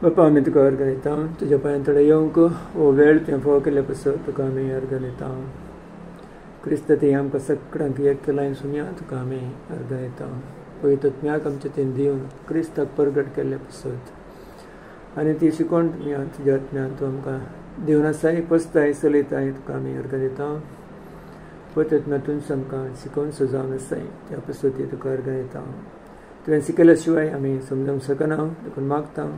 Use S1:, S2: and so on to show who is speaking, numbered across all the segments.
S1: बापा आमी तुका अर्घ दिता तुज्या पांयां थोडे येवंक हो वेळ तुवें फोव केले पासत तुका आमी अर्घ दिता क्रिस्त ती आमकां सगळ्यांक एक केलां सुमया तुका आमी अर्घ दिता पळयता तुम्याक आमचे तें दिवन क्रिस्ताक परगट केल्ले पासत आनी ती शिकोण तुमी तुज्या आत्म्यान तूं आमकां दिवन आसाय पसताय चलयताय तुका आमी अर्घ दिता पळयता तुमी आमकां शिकोवन सुजावन आसाय त्या पासत ती तुका अर्घ दिता तुवें शिकयल्या शिवाय आमी समजूंक शकना देखून मागता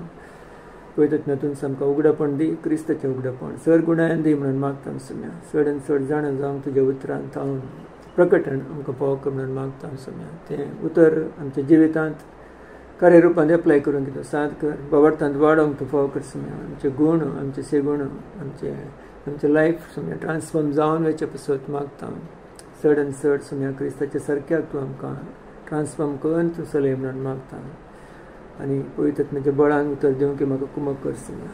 S1: पळयता तुमी आमकां उगडपण दी क्रिस्ताचें उगडपण चड गुणायन दी म्हणून मागता सुम्या चड आनी चड जाणां जावंक तुज्या उतरांत थावन प्रकटण आमकां पावक म्हणून मागता सुम्या तें उतर आमच्या जिवितांत कार्यरुपांत एप्लाय करून दिता साद कर बाबडतांत वाडोवंक तूं फाव कर सुम्या आमचे गूण आमचे सेगूण आमचे लायफ सुम्या ट्रान्सफॉर्म जावन वयचे पासत मागता चड आनी चड सुम्या क्रिस्ताच्या सारक्याक तूं आमकां ट्रान्सफॉर्म करून तूं चलय म्हणून मागता आनी पळयता म्हज्या बळान उतर दिवंक म्हाका कुमक कर सुम्या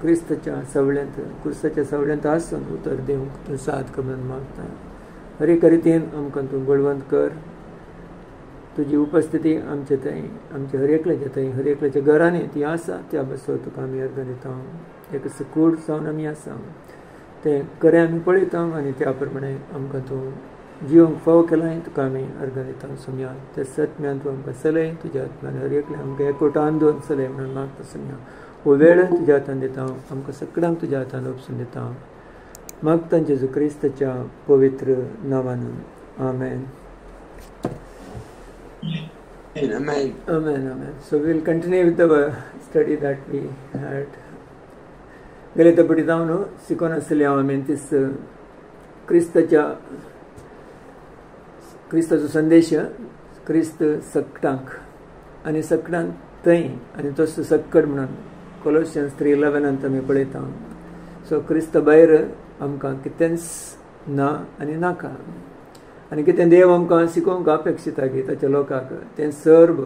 S1: क्रिस्ताच्या सवळ्यांत आसून उतर दिवंक तूं साद कर म्हणून मागता हर एक रितीन आमकां तूं बळवंत कर तुजी उपस्थिती आमचे थंय आमचे हर एकल्याचे थंय हर एकल्याच्या घरांनी ती आसा त्या बसत तुका आमी अर्घ दिता एक कूड जावन आमी आसा तें खरें आमी पळयता आनी त्या प्रमाणे आमकां तूं जिवंक फाव केलाय तुका आमी अर्घ दिता सुम्या त्या सत्म्यान तूं आमकां चलय तुज्या आत्म्यान हर एकल्या आमकां एकवटान दोन चलय म्हणून मागता सुम्या हो वेळ तुज्या हातान दिता आमकां सगळ्यांक तुज्या हातान ओपसून दिता मागता जेजू क्रिस्ताच्या पवित्र नांवान आमेन.
S2: Amen.
S1: Amen, amen. So we'll continue with the study that we had. गेले पटी जावन शिकोवन आसली हांव आमी तीस क्रिस्ताचो संदेश क्रिस्त सक्टांक आनी सक्टांक थंय आनी तसो सक्कड म्हणून कोलोसियन्स 3:11 आमी पळयता सो क्रिस्त भायर आमकां कितेंच ना आनी नाका आनी कितें देव आमकां शिकोवंक अपेक्षीत आसा ताच्या लोकांक तें सर्व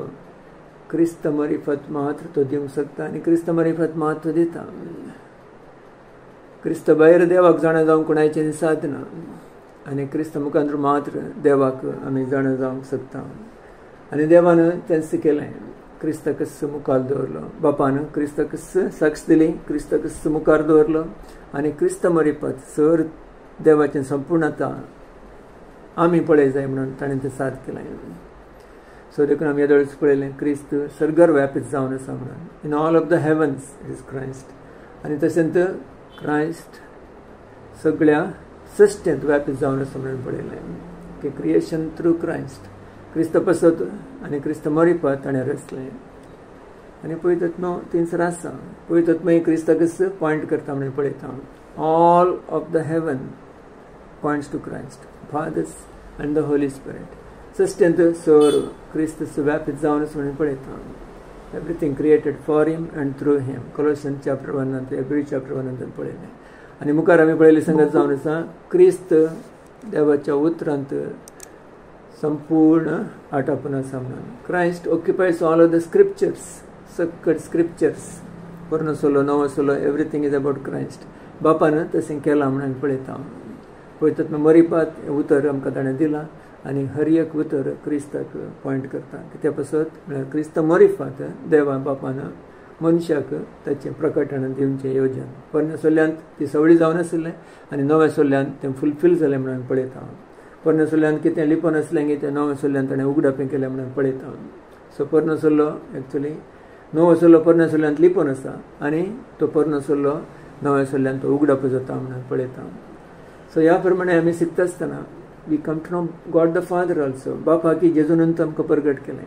S1: क्रिस्त मार्फत मात्र तो दिवंक शकता आनी क्रिस्त मार्फत मात्र दिता क्रिस्त भायर देवाक जाणा जावंक कोणाचें साधना आनी क्रिस्त मुखांतर मात्र देवाक आमी जाणा जावंक शकता आनी देवान तें शिकयलें क्रिस्त कस मुखार दवरलो बापान क्रिस्त कस साक्ष दिली क्रिस्त कस मुखार दवरलो आनी क्रिस्त मार्फत सर देवाचें संपूर्णता आमी पळय जाय म्हणून ताणें तें साद केलें सो देखून आमी येदोळीच पळयलें क्रिस्त सर्गर व्यापीत जावन आसा म्हणून in all of the havens is Christ आनी तशेंच क्रायस्ट सगळ्या सृश्टेंत व्यापीत जावन आसा म्हणून पळयलें की क्रिएशन थ्रू क्रायस्ट क्रिस्त पसत आनी क्रिस्त मार्फत ताणें रचलें आनी पळयतात न्हू थिंगसर आसा पळयतात मागीर क्रिस्ताकच पॉयंट करता म्हणून पळयता all of the heaven points to Christ fathers and the Holy Spirit सस्टेंत सर क्रिस्त व्यापीत जावन आसा म्हणून पळयता everything created for him and through him Colossians chapter 1 एब्री चॅप्टर 1 पळयलें आनी मुखार आमी पळयलें संगत जावन आसा क्रिस्त देवाच्या उतरांत संपूर्ण आटापून आसा म्हणून Christ occupies all of the scriptures सकट स्क्रिप्चर्स पोरनो सोलो नवो सोलो एवरीथिंग इज अबाउट क्रायस्ट बापान तशें केलां म्हणून पळयता पळयतात मरिपात उतर आमकां ताणें दिलां आनी हर एक उतर क्रिस्ताक पॉयंट करता कित्या पासत म्हळ्यार क्रिस्त मरिफात देवा बापान मनशाक ताचें प्रकटण दिवचें येवजन पोरण्या सोल्यांत ती सवळी जावन आसलें आनी नव्या सोल्यांत तें फुलफील जालें म्हणून पळयता पोरण्या सोल्यांत कितें लिपोन आसलें की तें नव्या सोल्यांत ताणें उगडापें केलें म्हणून पळयता सो पोरनो सोल्लो एक्चुली नवो सोल्लो पोरण्या सोल्यांत लिपोन आसा आनी तो पोरनो सोल्लो नव्या सोल्यांत तो उगडाप जाता म्हणून पळयता सो ह्या प्रमाणे आमी शिकता आसतना we come to know God the father also बाप की जेजून आमकां प्रगट केलें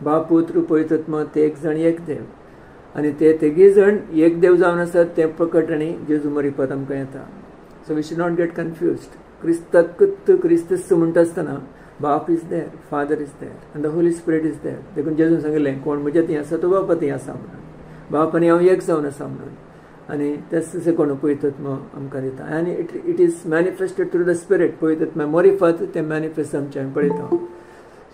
S1: बाप पुत्र पळयतात मग ते एक जण एक देव आनी ते तेगी जण एक देव जावन आसात ते प्रकटणी जेजू मरिपात आमकां येता so we should not get confused क्रिस्ताकत क्रिस्तस म्हणटा आसतना बाप is there father is there आनी the Holy Spirit is there देखून जेजून सांगलें कोण म्हज्या थंय आसा तो बापा थंय आसा म्हणून बाप आनी हांव एक जावन आसा म्हणून आनी तेच कोण पळयतात मग आमकां दिता आनी it is manifested through the spirit पळयतात मागीर मरिफात तें मॅनिफेस्ट आमचे आमी पळयता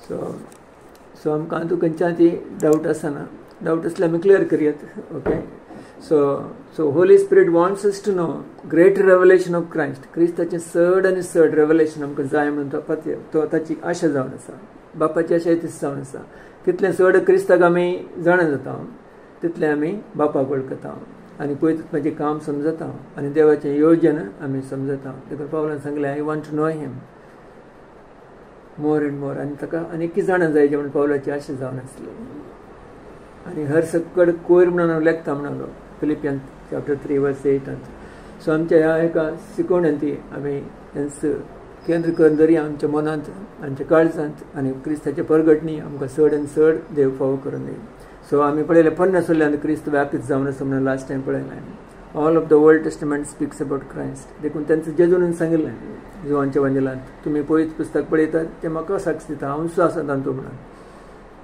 S1: सो आमकां तूं खंयच्याय ती डावट आसना डावट आसल्यार आमी क्लियर करयात okay so Holy Spirit wants us to know great revelation of Christ क्रिस्ताचें चड आनी चड रेवलेशन आमकां जाय म्हणून तो ताची आशा जावन आसा बापाची आशा तीच जावन आसा कितलें चड क्रिस्ताक आमी जाणा जाता तितले आमी बापाक वळखता आनी पवित्रात्म्याचें काम समजता आनी देवाचें योजन आमी समजता. देखून पावलान सांगलें I want to know him more and more. आनी ताका आनीक जाणां जायचे म्हणून पावलाची आशा जावन आसली. आनी हर सकड कोयर म्हणून हांव लेखता म्हणालो फिलिपियन चॅप्टर 3 वर्स 8. सो आमच्या ह्या एका शिकवण्यांत ती आमी केंद्र करून दरया आमच्या मनांत आमच्या काळजांत आनी क्रिस्ताचे परगटणी आमकां चड आनी चड देव फावो करून दी. सो आमी पळयलें 50 वर्सांत क्रिस्त व्यापीत जावन आसा म्हणून लास्ट टायम पळयलें. All of the Old testament speaks about Christ. देखून तांचें जेजून सांगिल्लें जुवांच्या वंजलांत तुमी पवित्र पुस्तक पळयतात तें म्हाका साक्ष दिता हांव आसा तांतू म्हणून.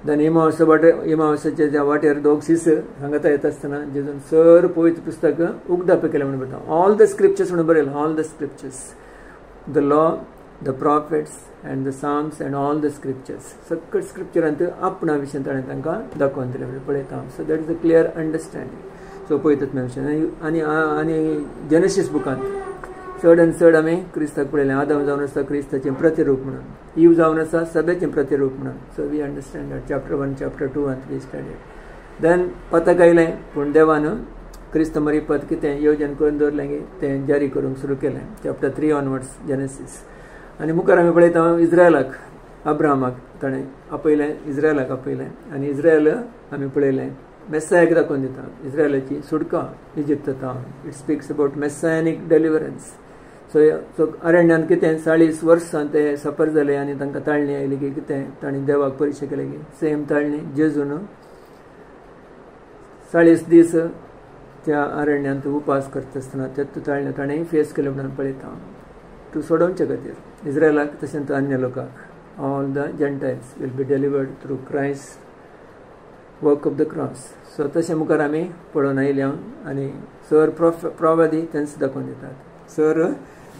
S1: देन इमावसाचे ज्या वाटेर दोग सीस सांगता येता आसतना जेजून सर पवित्र पुस्तक उगदाप केलें म्हणून बरयता. ऑल द स्क्रिप्चर्स म्हणून बरयलां. All the scriptures the law, the prophets and the psalms and all the scriptures. सकट स्क्रिप्चरांत आपणा विशयी ताणें तांकां दाखोवन दिलें म्हणून पळयता. So that is a clear understanding. So पळयतात विशयी आनी जेनेसीस बुकांत चड आनी चड आमी क्रिस्ताक पळयलें. आदाम जावन आसा क्रिस्ताचें प्रतिरूप म्हणून, ईव जावन आसा सभेचें प्रतिरूप म्हणून. So we understand that chapter 1 chapter 2 आनी वी स्टडीड. देन पताक आयलें पूण देवान क्रिस्त मरीपत कितें येवजन करून दवरलें गे तें जारी करूंक सुरू केलें. Chapter 3 onwards Genesis. आनी मुखार आमी पळयता इज्रायलाक अब्राहमाक ताणें आपयलें, इज्रायलाक आपयलें आनी इज्रायल आमी पळयलें मेस्सायाक दाखोवन दिता. इज्रायलाची सुटका इजिप्तांत. It speaks about messianic deliverance. So अरण्यांत कितें 40 वर्सां ते सफर जाले आनी तांकां ताळणी आयली की कितें ताणें देवाक परिशय केलें की सेम ताळणी जेजून 40 दीस त्या अरण्यांत उपास करता आसतना तें ताळणी ताणें फेस केलें म्हणून पळयता. तूं सोडोवचे खातीर इज्रायलाक तशेंच अन्य लोकांक all the gentiles will be delivered through Christ work of the cross. So तशें मुखार आमी पळोवन आयल्या आनी सर प्रवादी तेंच दाखोवन दितात. सर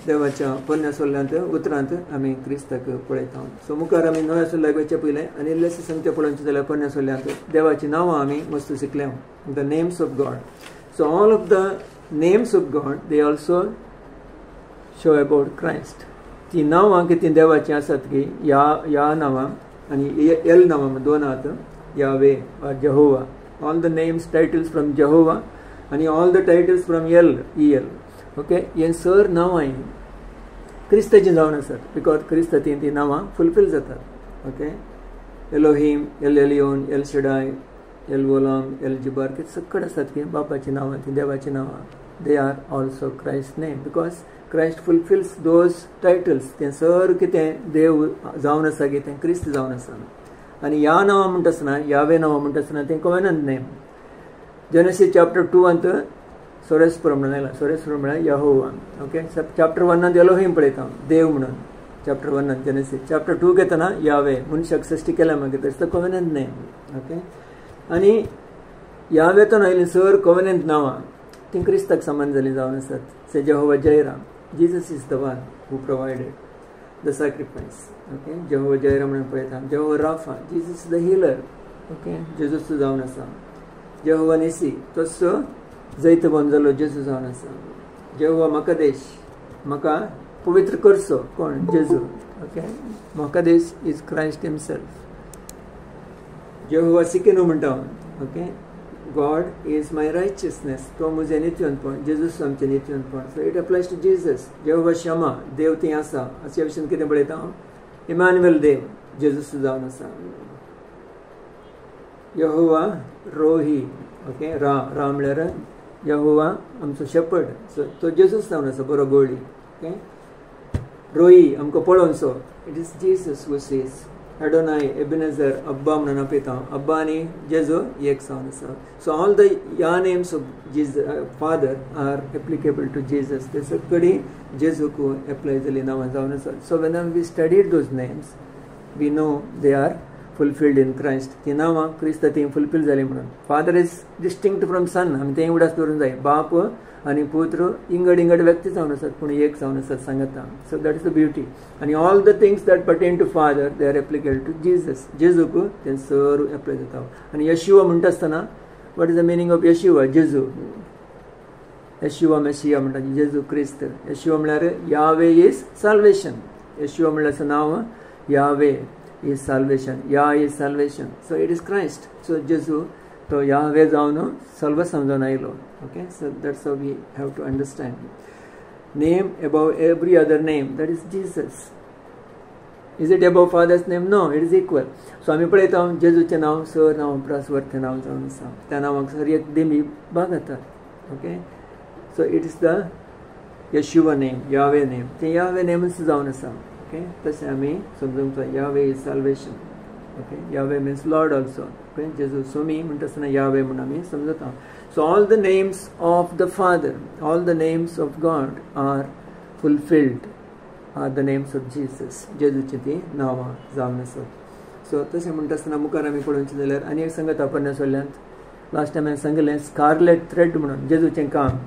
S1: देवाच्या पोरण्या सोल्ल्यांत उतरांत आमी क्रिस्ताक पळयता. सो मुखार आमी नव्या सोल्ल्याक वयचे पयलें आनी इल्लेशें सांगचें पळोवचें जाल्यार पोरण्या सोल्ल्यांत देवाची नांवां आमी मस्त शिकल्या. The names of God. So all of the names of God, they also show about Christ. ती नांवां कितें देवाची आसात की या नांवां आनी एल नांवां दोन आहात. यावे वा Jehovah. All the names titles from Jehovah आनी all the titles from El. Okay. हे सर नांवां क्रिस्ताची जावन आसात बिकॉज क्रिस्तांत ती नांवां फुलफील जातात. Okay. Elohim, El Elyon, El Shaddai, El Olam, El Gibbor कितें सकट आसात की बापाची नांवां ती देवाची नांवां. They are also Christ name because Christ fulfils those titles. तें सर कितें देव जावन आसा की तें क्रिस्त जावन आसा. आनी ह्या नांवां म्हणटा आसतना यावे नांवां म्हणटा आसतना तें कॉवेनंट नेम. जेनेसीस चॅप्टर 2 सोरेस्पर म्हणून आयला. सोरेस्पर म्हळ्यार यहोवा. ओके. चॅप्टर 1 एलोहीम पळयता देव म्हणून. Chapter 1 Genesis. चॅप्टर 2 घेतना यावे मनशाक सृश्टी केल्या मागीर तेच कॉवेनंट नेम. ओके. आनी ह्या वेतन आयलीं सर कॉवेनंट नांवां ती क्रिस्ताक समान जालीं जावन आसात. Say Jehovah Jireh. Jesus is the one who provided the sacrifice. Okay. Jehovah Jireh म्हणून पळयता. Jehovah Rapha. Jesus the healer. Okay. जेजूस जावन आसा. जेहोवा निसी तोच जैत बंद जालो जेजू जावन आसा. जेहोवा मकादेश. म्हाका पवित्र करचो कोण जेजू. Okay. Mekaddesh is Christ himself. Jehovah Tsidkenu म्हणटा. Okay. God is my righteousness. तो म्हजें नित्यवंतपण. जेजूस आमचें नित्यवंतपण. So it applies to Jesus. Jehovah Shammah. देव थंय आसा अशा विशयान कितें पळयता. इमॅन्युएल देव जेजूस जावन आसा. यहोवा रोही. ओके. रा म्हळ्यार यहोवा आमचो शेपर्ड. सो तो जेजूस जावन आसा बरो गोळी. ओके. रोही आमकां पळोवचो. It is Jesus who says Adonai Ebenezer Abba म्हणून आपयता. अब्बा आनी जेजू एक जावन आसा. सो ऑल द ह्या names of father are applicable to Jesus. ते सगळी जेजूक एप्लाय जाली नांवां जावन आसा. So when we studied those names we know they are fulfilled in Christ. ती नांवां क्रिस्तांत ती फुलफील जाली म्हणून. Father is distinct from son. आमी तें उगडास दवरूंक जाय. बाप आनी पुत्र इंगड व्यक्ती जावन आसात पूण एक जावन आसात सांगता. So that is the beauty. आनी all the things that pertain to father they are applicable to Jesus. जेजूक तें सर एप्लाय जाता. आनी यशुवा म्हणटा आसतना what is the meaning of Yeshua. जेजू. यशुवा मेशिया म्हणटा जेजू क्रिस्त. यशुवा म्हळ्यार यावे इज साल्वेशन. यशुवा म्हळ्यार नांव यावे is salvation. Yah is salvation. So it is Christ. So Jesu तो यावे जावन सर्व समजून आयलो. Okay, so that's how we have to understand. Name above every other name, that is Jesus. Is it above father's name? No, it is equal. So आमी पळयता जेजूचें नांव sir नांव प्रासवर्थ नांव जावन आसा. त्या नांवाक सर एक देमी भाग येता. Okay, so it is the Yeshua name, Yahweh name. ते यावे नेमच जावन आसा. ओके, तशें आमी समजूंक जाय. Yahweh is salvation. Okay, Yahweh means lord also. Okay, जेजू सोमी म्हणटा आसतना यावे म्हणून आमी समजता. So all the names of the father, all the names of God are fulfilled are the names of Jesus. जेजूची ती नांवां जावन आसात. सो तशें म्हणटा आसतना मुखार आमी पळोवचें जाल्यार आनी एक सांगता पन्नासोल्यांत लास्ट टायम हांवें सांगलें स्कारलेट थ्रेड म्हणून जेजूचें काम.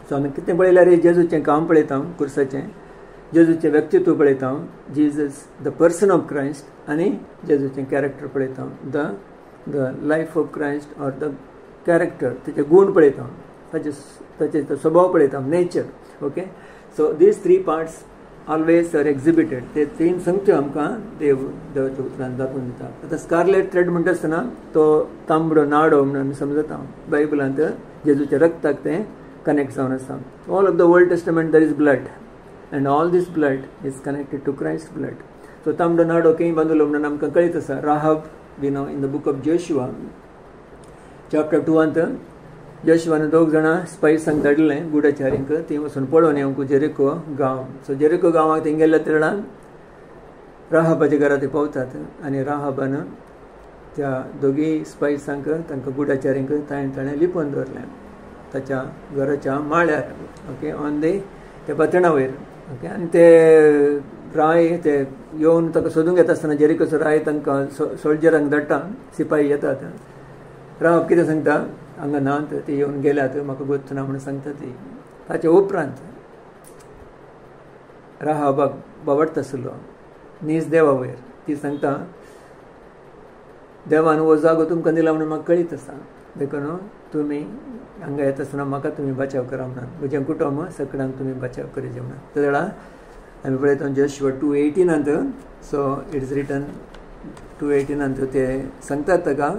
S1: सो आमी कितें पळयल्यार जेजूचें काम पळयता कुर्साचें, जेजूचें व्यक्तित्व पळयता, Jesus the person of Christ, आनी जेजूचें कॅरेक्टर पळयता, the life of Christ or the character, तेचे गुण पळयता, ताचे स्वभाव पळयता, nature. Okay, so these 3 parts always are exhibited. ते 3 संगत्यो आमकां देव देवाच्या उतरान दाखोवन दिता. आतां स्कारलेट थ्रेड म्हणटा आसतना तो तांबडो नाडो म्हणून आमी समजता. बायबलांत जेजूच्या रक्ताक तें कनेक्ट जावन आसा. All of the Old testament there is blood and all this blood is connected to Christ's blood. So तांबडो नाडो खंय बांदलो म्हणून आमकां कळीत आसा. Rahab, we know in the book of Joshua chapter 2 जोशुआन 2 जाणां स्पायसांक धाडलें गुडाचारींक, थंय वचून पळोवन येवंक जेरिको गांव. सो जेरिको गांवाक थंय गेल्या तेन्ना राहाबाच्या घरा ते पावतात आनी राहाबान त्या दोगी स्पायसांक तांकां गुडाचारींक ताणें लिपोवन दवरलें ताच्या घराच्या माळ्यार. ओके, ऑन द त्या पतणा वयर. ओके, आनी ते राय ते येवन ताका सोदूंक येता आसतना जेरिकोचो राय तांकां सोल्जरांक धाडटा, सिपाही येतात. राव कितें सांगता, हांगा नात, ते येवन गेल्यात, म्हाका गोत ना म्हणून सांगता ती. ताचे उपरांत राहाबाक बावडता आसलो नीज देवा वयर. ती सांगता देवान हो जागो तुमकां दिला म्हणून म्हाका कळीत आसा, देखून तुमी हांगा येता आसतना म्हाका तुमी बचाव करा म्हणून, म्हजें कुटुंब सगळ्यांक तुमी बचाव करीचे म्हणून. त्या वेळा आमी पळयता Joshua 2:18. So it is written 2:18 ते सांगतात ताका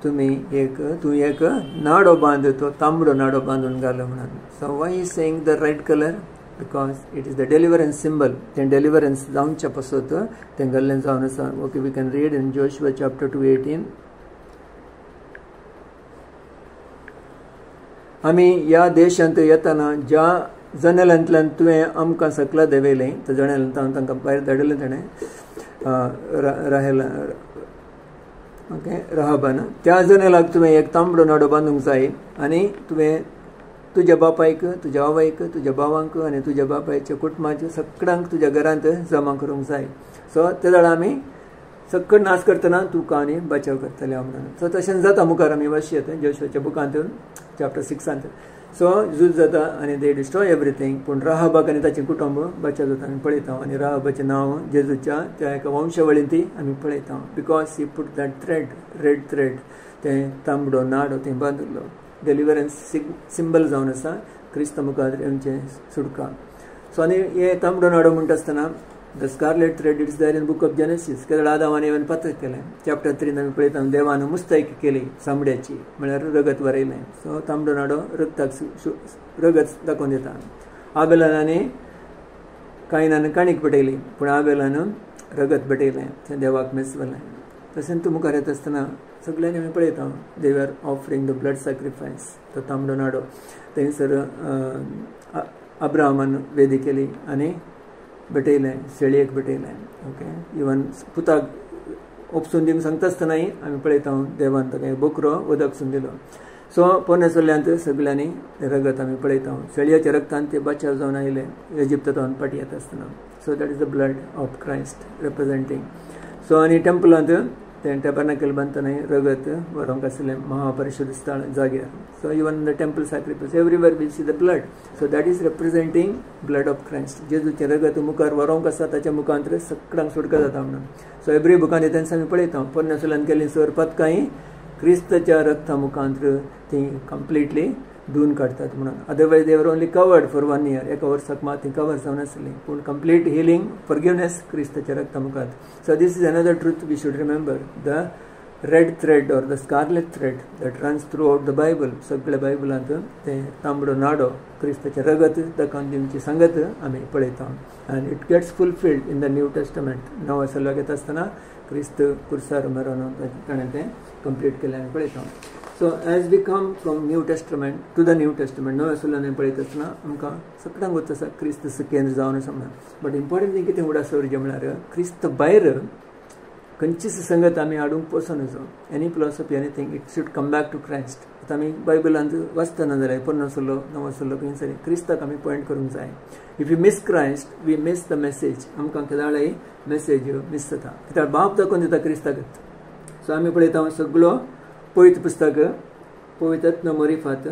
S1: तूं एक नाडो बांद, तो तांबडो नाडो बांदून घाल म्हणून. So why is saying the red colour? Because it is the deliverance symbol. तें डेलिव्हरन्स जावच्या पासत तें घाल्लें जावन आसा. Okay, we can read in Joshua chapter 2:18. आमी ह्या देशांत येतना ज्या जनेलांतल्यान तुवें आमकां सकला देवयलें, त्या जनेलांतल्यान तांकां भायर धाडलें ताणें ओके राहाबान, त्या जनेलाक तुवें एक तांबडो नाडो बांदूंक जाय आनी तुवें तुज्या बापायक, तुज्या आवयक, तुज्या भावांक आनी तुज्या बापायच्या कुटुंबाच्या सगळ्यांक तुज्या घरांत जमा करूंक जाय. सो ते वेळा आमी सक्कड नाश करतना तुका आनी बचाव करतले म्हणून. सो तशें जाता मुखार आमी वाचयत जोशुआच्या बुकांत चॅप्टर 6. सो झूज जाता आनी दे डिस्ट्रॉय एवरीथींग. पूण राहाबाक आनी ताचें कुटुंब बचाव जाता आमी पळयता. आनी राहाबाचें नांव जेजूच्या त्या एका वंशावळीन ती आमी पळयता. Because he put that thread, red thread, तें तांबडो नाडो थंय बांदिल्लो. डेलिव्हरन्स सिंबल जावन आसा क्रिस्त मुखार आमचें सुटका. सो आनी हे तांबडो नाडो म्हणटा आसतना the scarlet thread it's there in book of Genesis. केन्ना आदामान येवन पात्र केलें. चॅप्टर 3 आमी पळयता देवान मुस्तायकी केली चामड्याची, म्हळ्यार रगत वरयलें. सो तांबडो नाडो रगताक रगत दाखोवन दिता. आबेलान आनी कायनान काणीक पेटयली, पूण आबेलान रगत पेटयलें, तें देवाक मेजवलें. तशेंच तूं मुखार येता आसतना सगळ्यांनी आमी पळयता they are offering the blood sacrifice, तो तांबडो नाडो. थंयसर अब्राहमान वेदी केली आनी भेटयलें, शेळयेक भेटयलें. ओके, इवन पुताक उपसून दिवंक सांगता आसतनाय आमी पळयता देवान ताका बोकरो उदकसून दिलो. सो पोरनेसल्ल्यांत सगळ्यांनी रगत आमी पळयता. शेळयेच्या रगतान ते बचाव जावन आयले इजिप्तांत पाटी येता आसतना. So that is the blood of Christ representing. So आनी टेम्पलांत तें टॅबर्नाकल बांदतना रगत व्हरोंक आसलें महापरिशुध्द स्थळ जाग्यार. So even the temple sacrifice everywhere we see the blood. So that is representing blood of Christ. जेजूचें रगत मुखार व्हरोंक आसा ताच्या मुखांत सगळ्यांक सुटका जाता म्हणून. सो एवरी बुकांत तेंच आमी पळयता पोरनेसल्ल्यान केल्लीं सर पथकांय क्रिस्ताच्या रक्ता मुखांत ती कंप्लिटली धुवन काडटात म्हणून. Otherwise they were only covered for 1 year. एका वर्साक मात ती कवर जावन आसली, पूण कंप्लीट हिलींग फॉरगिवनेस क्रिस्ताच्या रक्ता मुखांत. So this is another truth we should remember. The red thread or the scarlet thread that runs throughout the Bible. सगळ्या बायबलांत ते तांबडो नाडो क्रिस्ताचे रगत दाखोवन दिवची सांगत आमी पळयता. And it gets fulfilled in the New Testament. नवो सल्लो घेता आसतना क्रिस्त कुर्सार मरून ताणें तें कंप्लीट केलें आमी पळयता. So as we come from New Testament to the New Testament नव्या सल्ल्यान पळयता आसतना आमकां सगळ्यांक वता आसा क्रिस्त केंद्र जावन आसा म्हणून. बट इम्पॉर्टंट थिंग कितें उडा सर म्हळ्यार क्रिस्त भायर खंयचीच संगत आमी हाडूंक पोसो नजो. Any philosophy anything it should come back to Christ. आतां आमी बायबलांत वाचतना जाल्यार पोरनो सल्लो नवो सल्लो खंयसरी क्रिस्ताक आमी पॉयंट करूंक जाय. If you miss Christ we miss the message. आमकां केदाळी मेसेज मिस जाता कित्याक बाप दाखोवन दिता क्रिस्तागत. सो आमी पळयता सगळो पवित्र पुस्तक पवित्र मोरिफात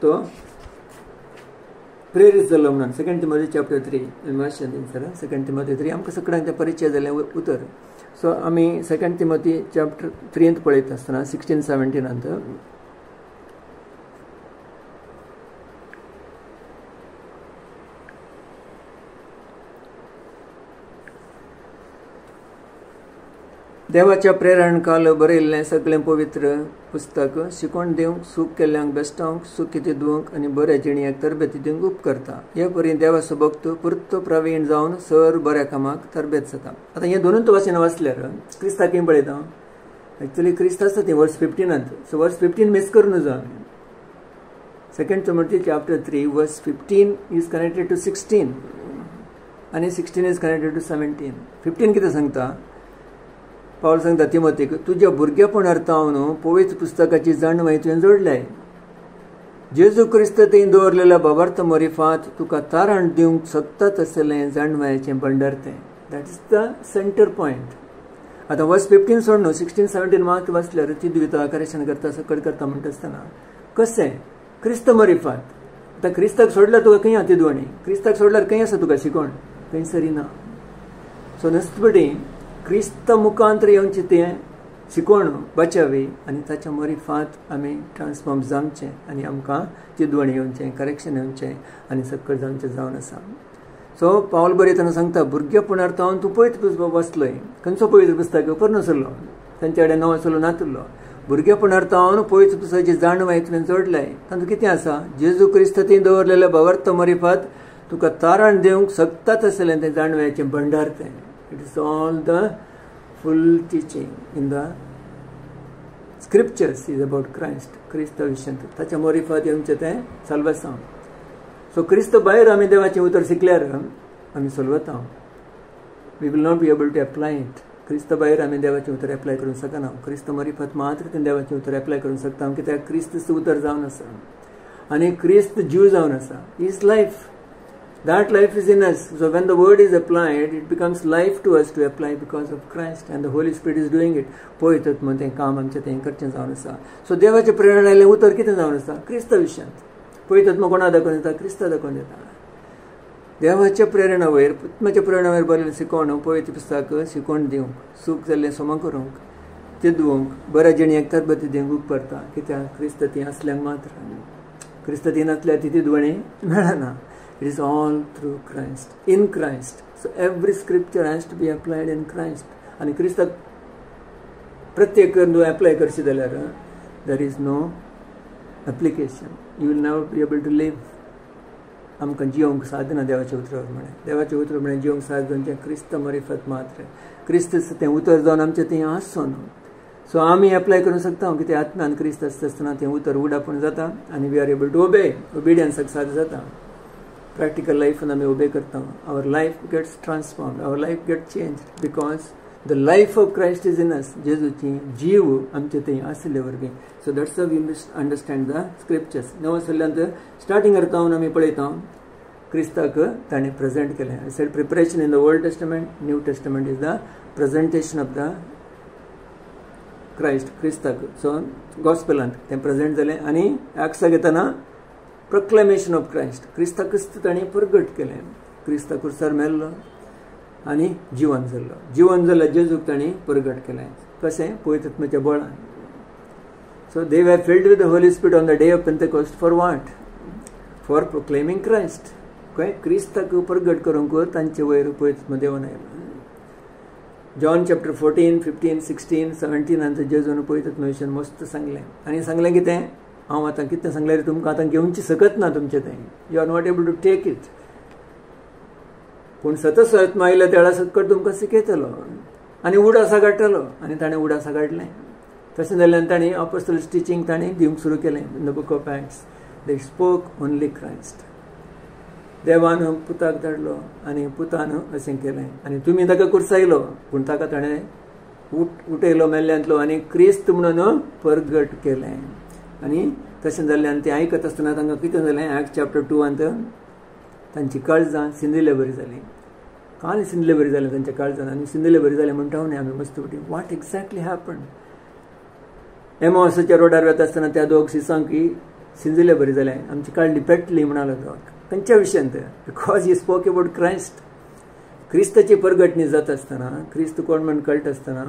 S1: तो प्रेरीत जाल्लो म्हणून 2 तिमोथी चॅप्टर 3 वाचन सर 2 तिमोथी 3 आमकां सगळ्यांक परिचय जालें उतर. सो आमी 2 तिमोथी चॅप्टर 3 पळयता आसतना 16-17 देवाच्या प्रेरणकाल बरयल्लें सगळें पवित्र पुस्तक शिकोवन दिवंक सूख केल्ल्यांक बेस्टावंक सुखिती दिवंक आनी बऱ्या जिणेक तरबेती दिवंक उपकारता. हे परी देवाचो भक्त पुर्तो प्रवीण जावन सर बऱ्या कामाक तरबेत जाता. आतां हे दोनूच वाचन वाचल्यार क्रिस्ताक पळयता एक्चुअली क्रिस्त आसता ती वर्स 15. सो वर्स 15 मिस करूं नजो आमी. 2 तिमोथी चॅप्टर 3 वर्स 15 इज कनेक्टेड टू 16 आनी 16 इज कनेक्टेड टू 17. 15 कितें सांगता पावल सांगता तिमोथीक तुज्या भुरगेपण अर्तावन पवित्र पुस्तकाची जाणवाय तुवें जोडल्याय. जेजू क्रिस्त थंय दवरलेल्या बाबार्थ मोरिफात तुका तारण दिवंक सोदता तसलें जाणवायेचें भंडार तें. That is the centre point. आतां वर्स 15 सोड न्हू 16-17 मात वाचल्यार ती दिता करेक्शन करता सकट करता म्हणटा आसतना कशें क्रिस्त मोरिफात. आतां क्रिस्ताक सोडल्यार तुका खंय ती दोणी. क्रिस्ताक सोडल्यार खंय आसा तुका शिकोण खंय सरी ना. सो नस्तबडी क्रिस्त मुखांतर येवचें तें शिकोण बचावी आनी ताच्या मोरिफात आमी ट्रान्सफॉर्म जावचें आनी आमकां चिदवण येवचें करेक्शन येवचें आनी सकयल जावचें जावन आसा. सो पावल बरयतना सांगता भुरगेपणार्तावन तूं पवित्र पुस्तक वाचलय. खंयचो पवित्र पुस्तक पोरनो सल्लो तांचे कडेन नवो सल्लो नातुरलो. भुरगेपणार्तावन पवित्र पुस्तकाची जाणवाय तुवें जोडलाय. तातूंत कितें आसा जेजू क्रिस्त थंय दवरलेले बाबार्थ मोरिफात तुका तारण दिवंक सोदता तसलें तें जाणवायेचें भंडार तें. It is all the full teaching in the scriptures is about Christ. Krista विशयी ताच्या मोरिफात येवचें तें salvation. सो क्रिस्त भायर आमी देवाचें उतर शिकल्यार आमी चलवता. We will not be able to apply it. क्रिस्त भायर आमी देवाचें उतर एप्लाय करूंक शकना. क्रिस्त मोरिफात मात्र तें देवाचें उतर एप्लाय करूंक शकता कित्याक क्रिस्तचें उतर जावन आसा आनी क्रिस्त जीव जावन आसा. Is life. That life is in us. So when the word is applied, it becomes life to us to apply because of Christ and the Holy Spirit is doing it. पवित्रत्व तें काम आमचें तें करचें जावन आसा. सो देवाचे प्रेरणा आयलें उतर कितें जावन आसा क्रिस्ता विशयांत. पवित्रत्व कोणा दाखोवन दिता क्रिस्ता दाखोवन दिता. देवाच्या प्रेरणा वयर आत्म्याच्या प्रेरणा वयर बरयलें शिकोवन पवित्र पुस्तक शिकोवन दिवंक सूख जाल्लें सोमा करूंक चिदवंक बऱ्या जिणेक तरबेती दिवंक उपकारता. कित्याक क्रिस्त ती आसल्यांक मात्र. क्रिस्त ती नासल्यार ती तिदवणी मेळना. It is all through Christ, in Christ. So every scripture has to be applied in Christ. And Christ प्रत्येक apply करशी जाल्यार there is no application. You will never be able to live. आमकां जिवंक साधना देवाचें उतर म्हणे. देवाचें उतर म्हणे जिवंक साधन क्रिस्त मोरिफात मात्र. क्रिस्त तें उतर जावन आमचें तें आसोन. सो आमी एप्लाय करूंक शकता कितें आत्म्यान क्रिस्त आसता आसतना तें उतर उडापूण जाता आनी we are able to obey. ओबिडियन्साक साद जाता. Practical life and we obey karta. Our life gets transformed. Our life gets changed because the life of Christ is in us. Jesuchi jeev amche te asile varge. So that's how we must understand the scriptures. Now sallant starting arta आमी पळयता क्रिस्ताक ताणें present केलें. I said preparation in the Old Testament, New Testament is the presentation of the Christ, क्रिस्ताक. So gospelaंत तें present जालें आनी एक्सा घेतना proclamation of Christ. Crysta क्रिस्त ताणें प्रगट केलें. क्रिस्ता कुर्सार मेल्लो आनी जिवन जाल्लो. जिवन जाल्ल्या जेजूक ताणें प्रगट केलें. कशें पवित्रत्वाच्या बळान. सो दे वर filled with the Holy spirit on the day of Pentecost for what? For proclaiming Christ. कळ्ळें? क्रिस्ताक प्रगट करूंक तांचे वयर पवित्रत्व देवान आयलो. सो दे वर filled with the Holy spirit on the day of Pentecost for what? For proclaiming Christ. कळ्ळें? क्रिस्ताक प्रगट करूंक तांचे वयर पवित्रत्व देवान आयलो. जॉन चॅप्टर 14, 15, 16, 17 हांचं जेजून पळयतात मेशन मस्त सांगलें आनी सांगलें कितें हांव आतां कितें सांगल्यार तुमकां आतां घेवची सकत ना तुमचें तें you are not able to take it पूण सतत मागील त्या वेळा सकट तुमकां शिकयतलो आनी उडासा काडटलो आनी ताणें उडासा काडलें तशें जाल्यार ताणें अपोस्टल्स टिचींग ताणें दिवंक सुरू केलें in the book of acts they spoke only Christ देवान पुताक धाडलो आनी पुतान अशें केलें आनी तुमी ताका कुर्सायलो पूण ताका ताणें उठयलो मेल्ल्यांतलो आनी क्रिस्त म्हणून परगट केलें आनी तशें जाल्लें आनी तें आयकत आसतना तांकां कितें जालें एक्ट चॅप्टर 2 तांची काळजां सिंदिल्ले बरी जालीं काल सिंदिल्ले बरी जालें तांच्या काळजान आनी सिंदिल्ले बरी जालें म्हणटा न्ही आमी मस्त उठी वॉट एक्झॅक्टली हॅपन एमावसाच्या रोडार वता आसतना त्या दोग सिसांक सिंदिल्ले बरी जालें आमची काळजी पेटली म्हणालो तो खंयच्या विशयांत because he spoke about Christ क्रिस्ताची परगटणी जाता आसतना क्रिस्त कोण म्हण कळटा आसतना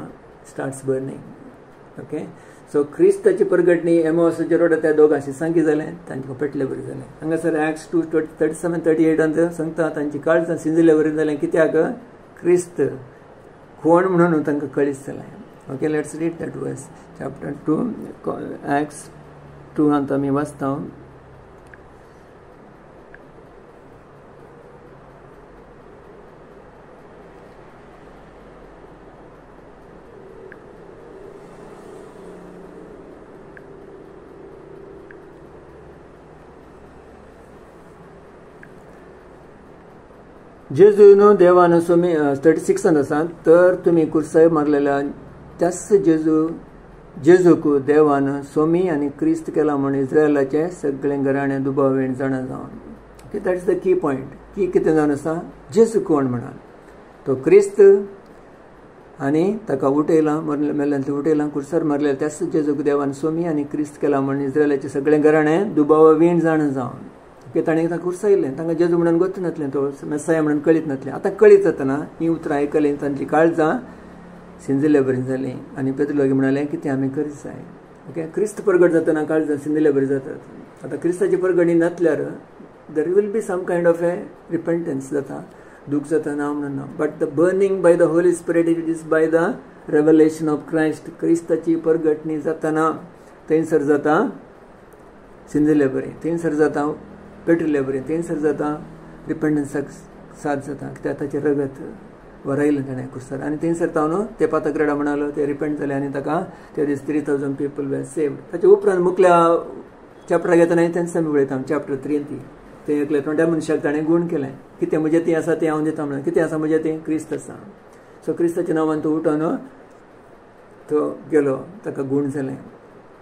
S1: स्टार्ट्स बर्निंग ओके सो क्रिस्ताची परगटणी एमावसाच्या रोडार त्या दोगां सिसांक जालें तांकां पेटले बरी जालें हांगासर एक्ट्स 2:37-38 सांगता तांची काळजां सिंदिल्ले बरी जालें कित्याक क्रिस्त कोण म्हणून तांकां कळीत जालें ओके लेट्स रीड दॅट वर्स चॅप्टर 2 एक्ट्स 2 आमी वाचता जेजून देवान सोमी 36 आसा तर तुमी कुर्साय मारलेल्या त्याच जेजूक देवान सोमी आनी क्रिस्त केला म्हण इस्रायलाचे सगळे घराणे दुबावेण जाणा जावन okay that is the key point की कितें जावन आसा जेजू कोण म्हणान तो क्रिस्त आनी ताका उठयला मेल्ल्यांतले उठयला कुर्सार मारलेल्या त्याच जेजूक देवान सोमी आनी क्रिस्त केला म्हण इस्रायलाचे सगळे घराणे दुबावेण जाणा जावन ताणें ताका कुर्सायलें तांकां जेजू म्हणून गोत नासलें तो मेसाया म्हणून कळीत नासलें आतां कळीत जातना ही उतरां आयकलीं तांची काळजां सिंदिल्ले बरी जालीं आनी पेद्रोगे म्हणालें की तें आमी करीत जाय ओके क्रिस्त परगट जातना काळजां सिंदिल्ले बरी जातात आतां क्रिस्ताची परगणी नासल्यार there will be some kind of a repentance जाता दूख जाता ना म्हणून ना but the burning by the Holy Spirit it is by the revelation of Christ क्रिस्ताची परगटणी जातना थंयसर जाता सिंदिल्ले बरी थंयसर जाता पेट्रिल्ले बरी थंयसर जाता रिपेंडन्साक साथ जाता कित्याक ताचें रगत वरायलें ताणें कुर्सार आनी थंयसर तावन ते पातक्रेडा म्हणालो ते रिपेंट जाले आनी ताका ते दीस 3000 पीपल वेर सेव्ड ताचे उपरांत मुखल्या चॅप्टराक येतना तेंच आमी उलयता चॅप्टर 3 ते एकले थोड्या मनशाक ताणें गूण केलें कितें म्हजें ती आसा तें हांव दिता म्हणून कितें आसा म्हजें तें क्रिस्त आसा सो क्रिस्ताच्या नांवान तो उठोन तो गेलो ताका गूण जालें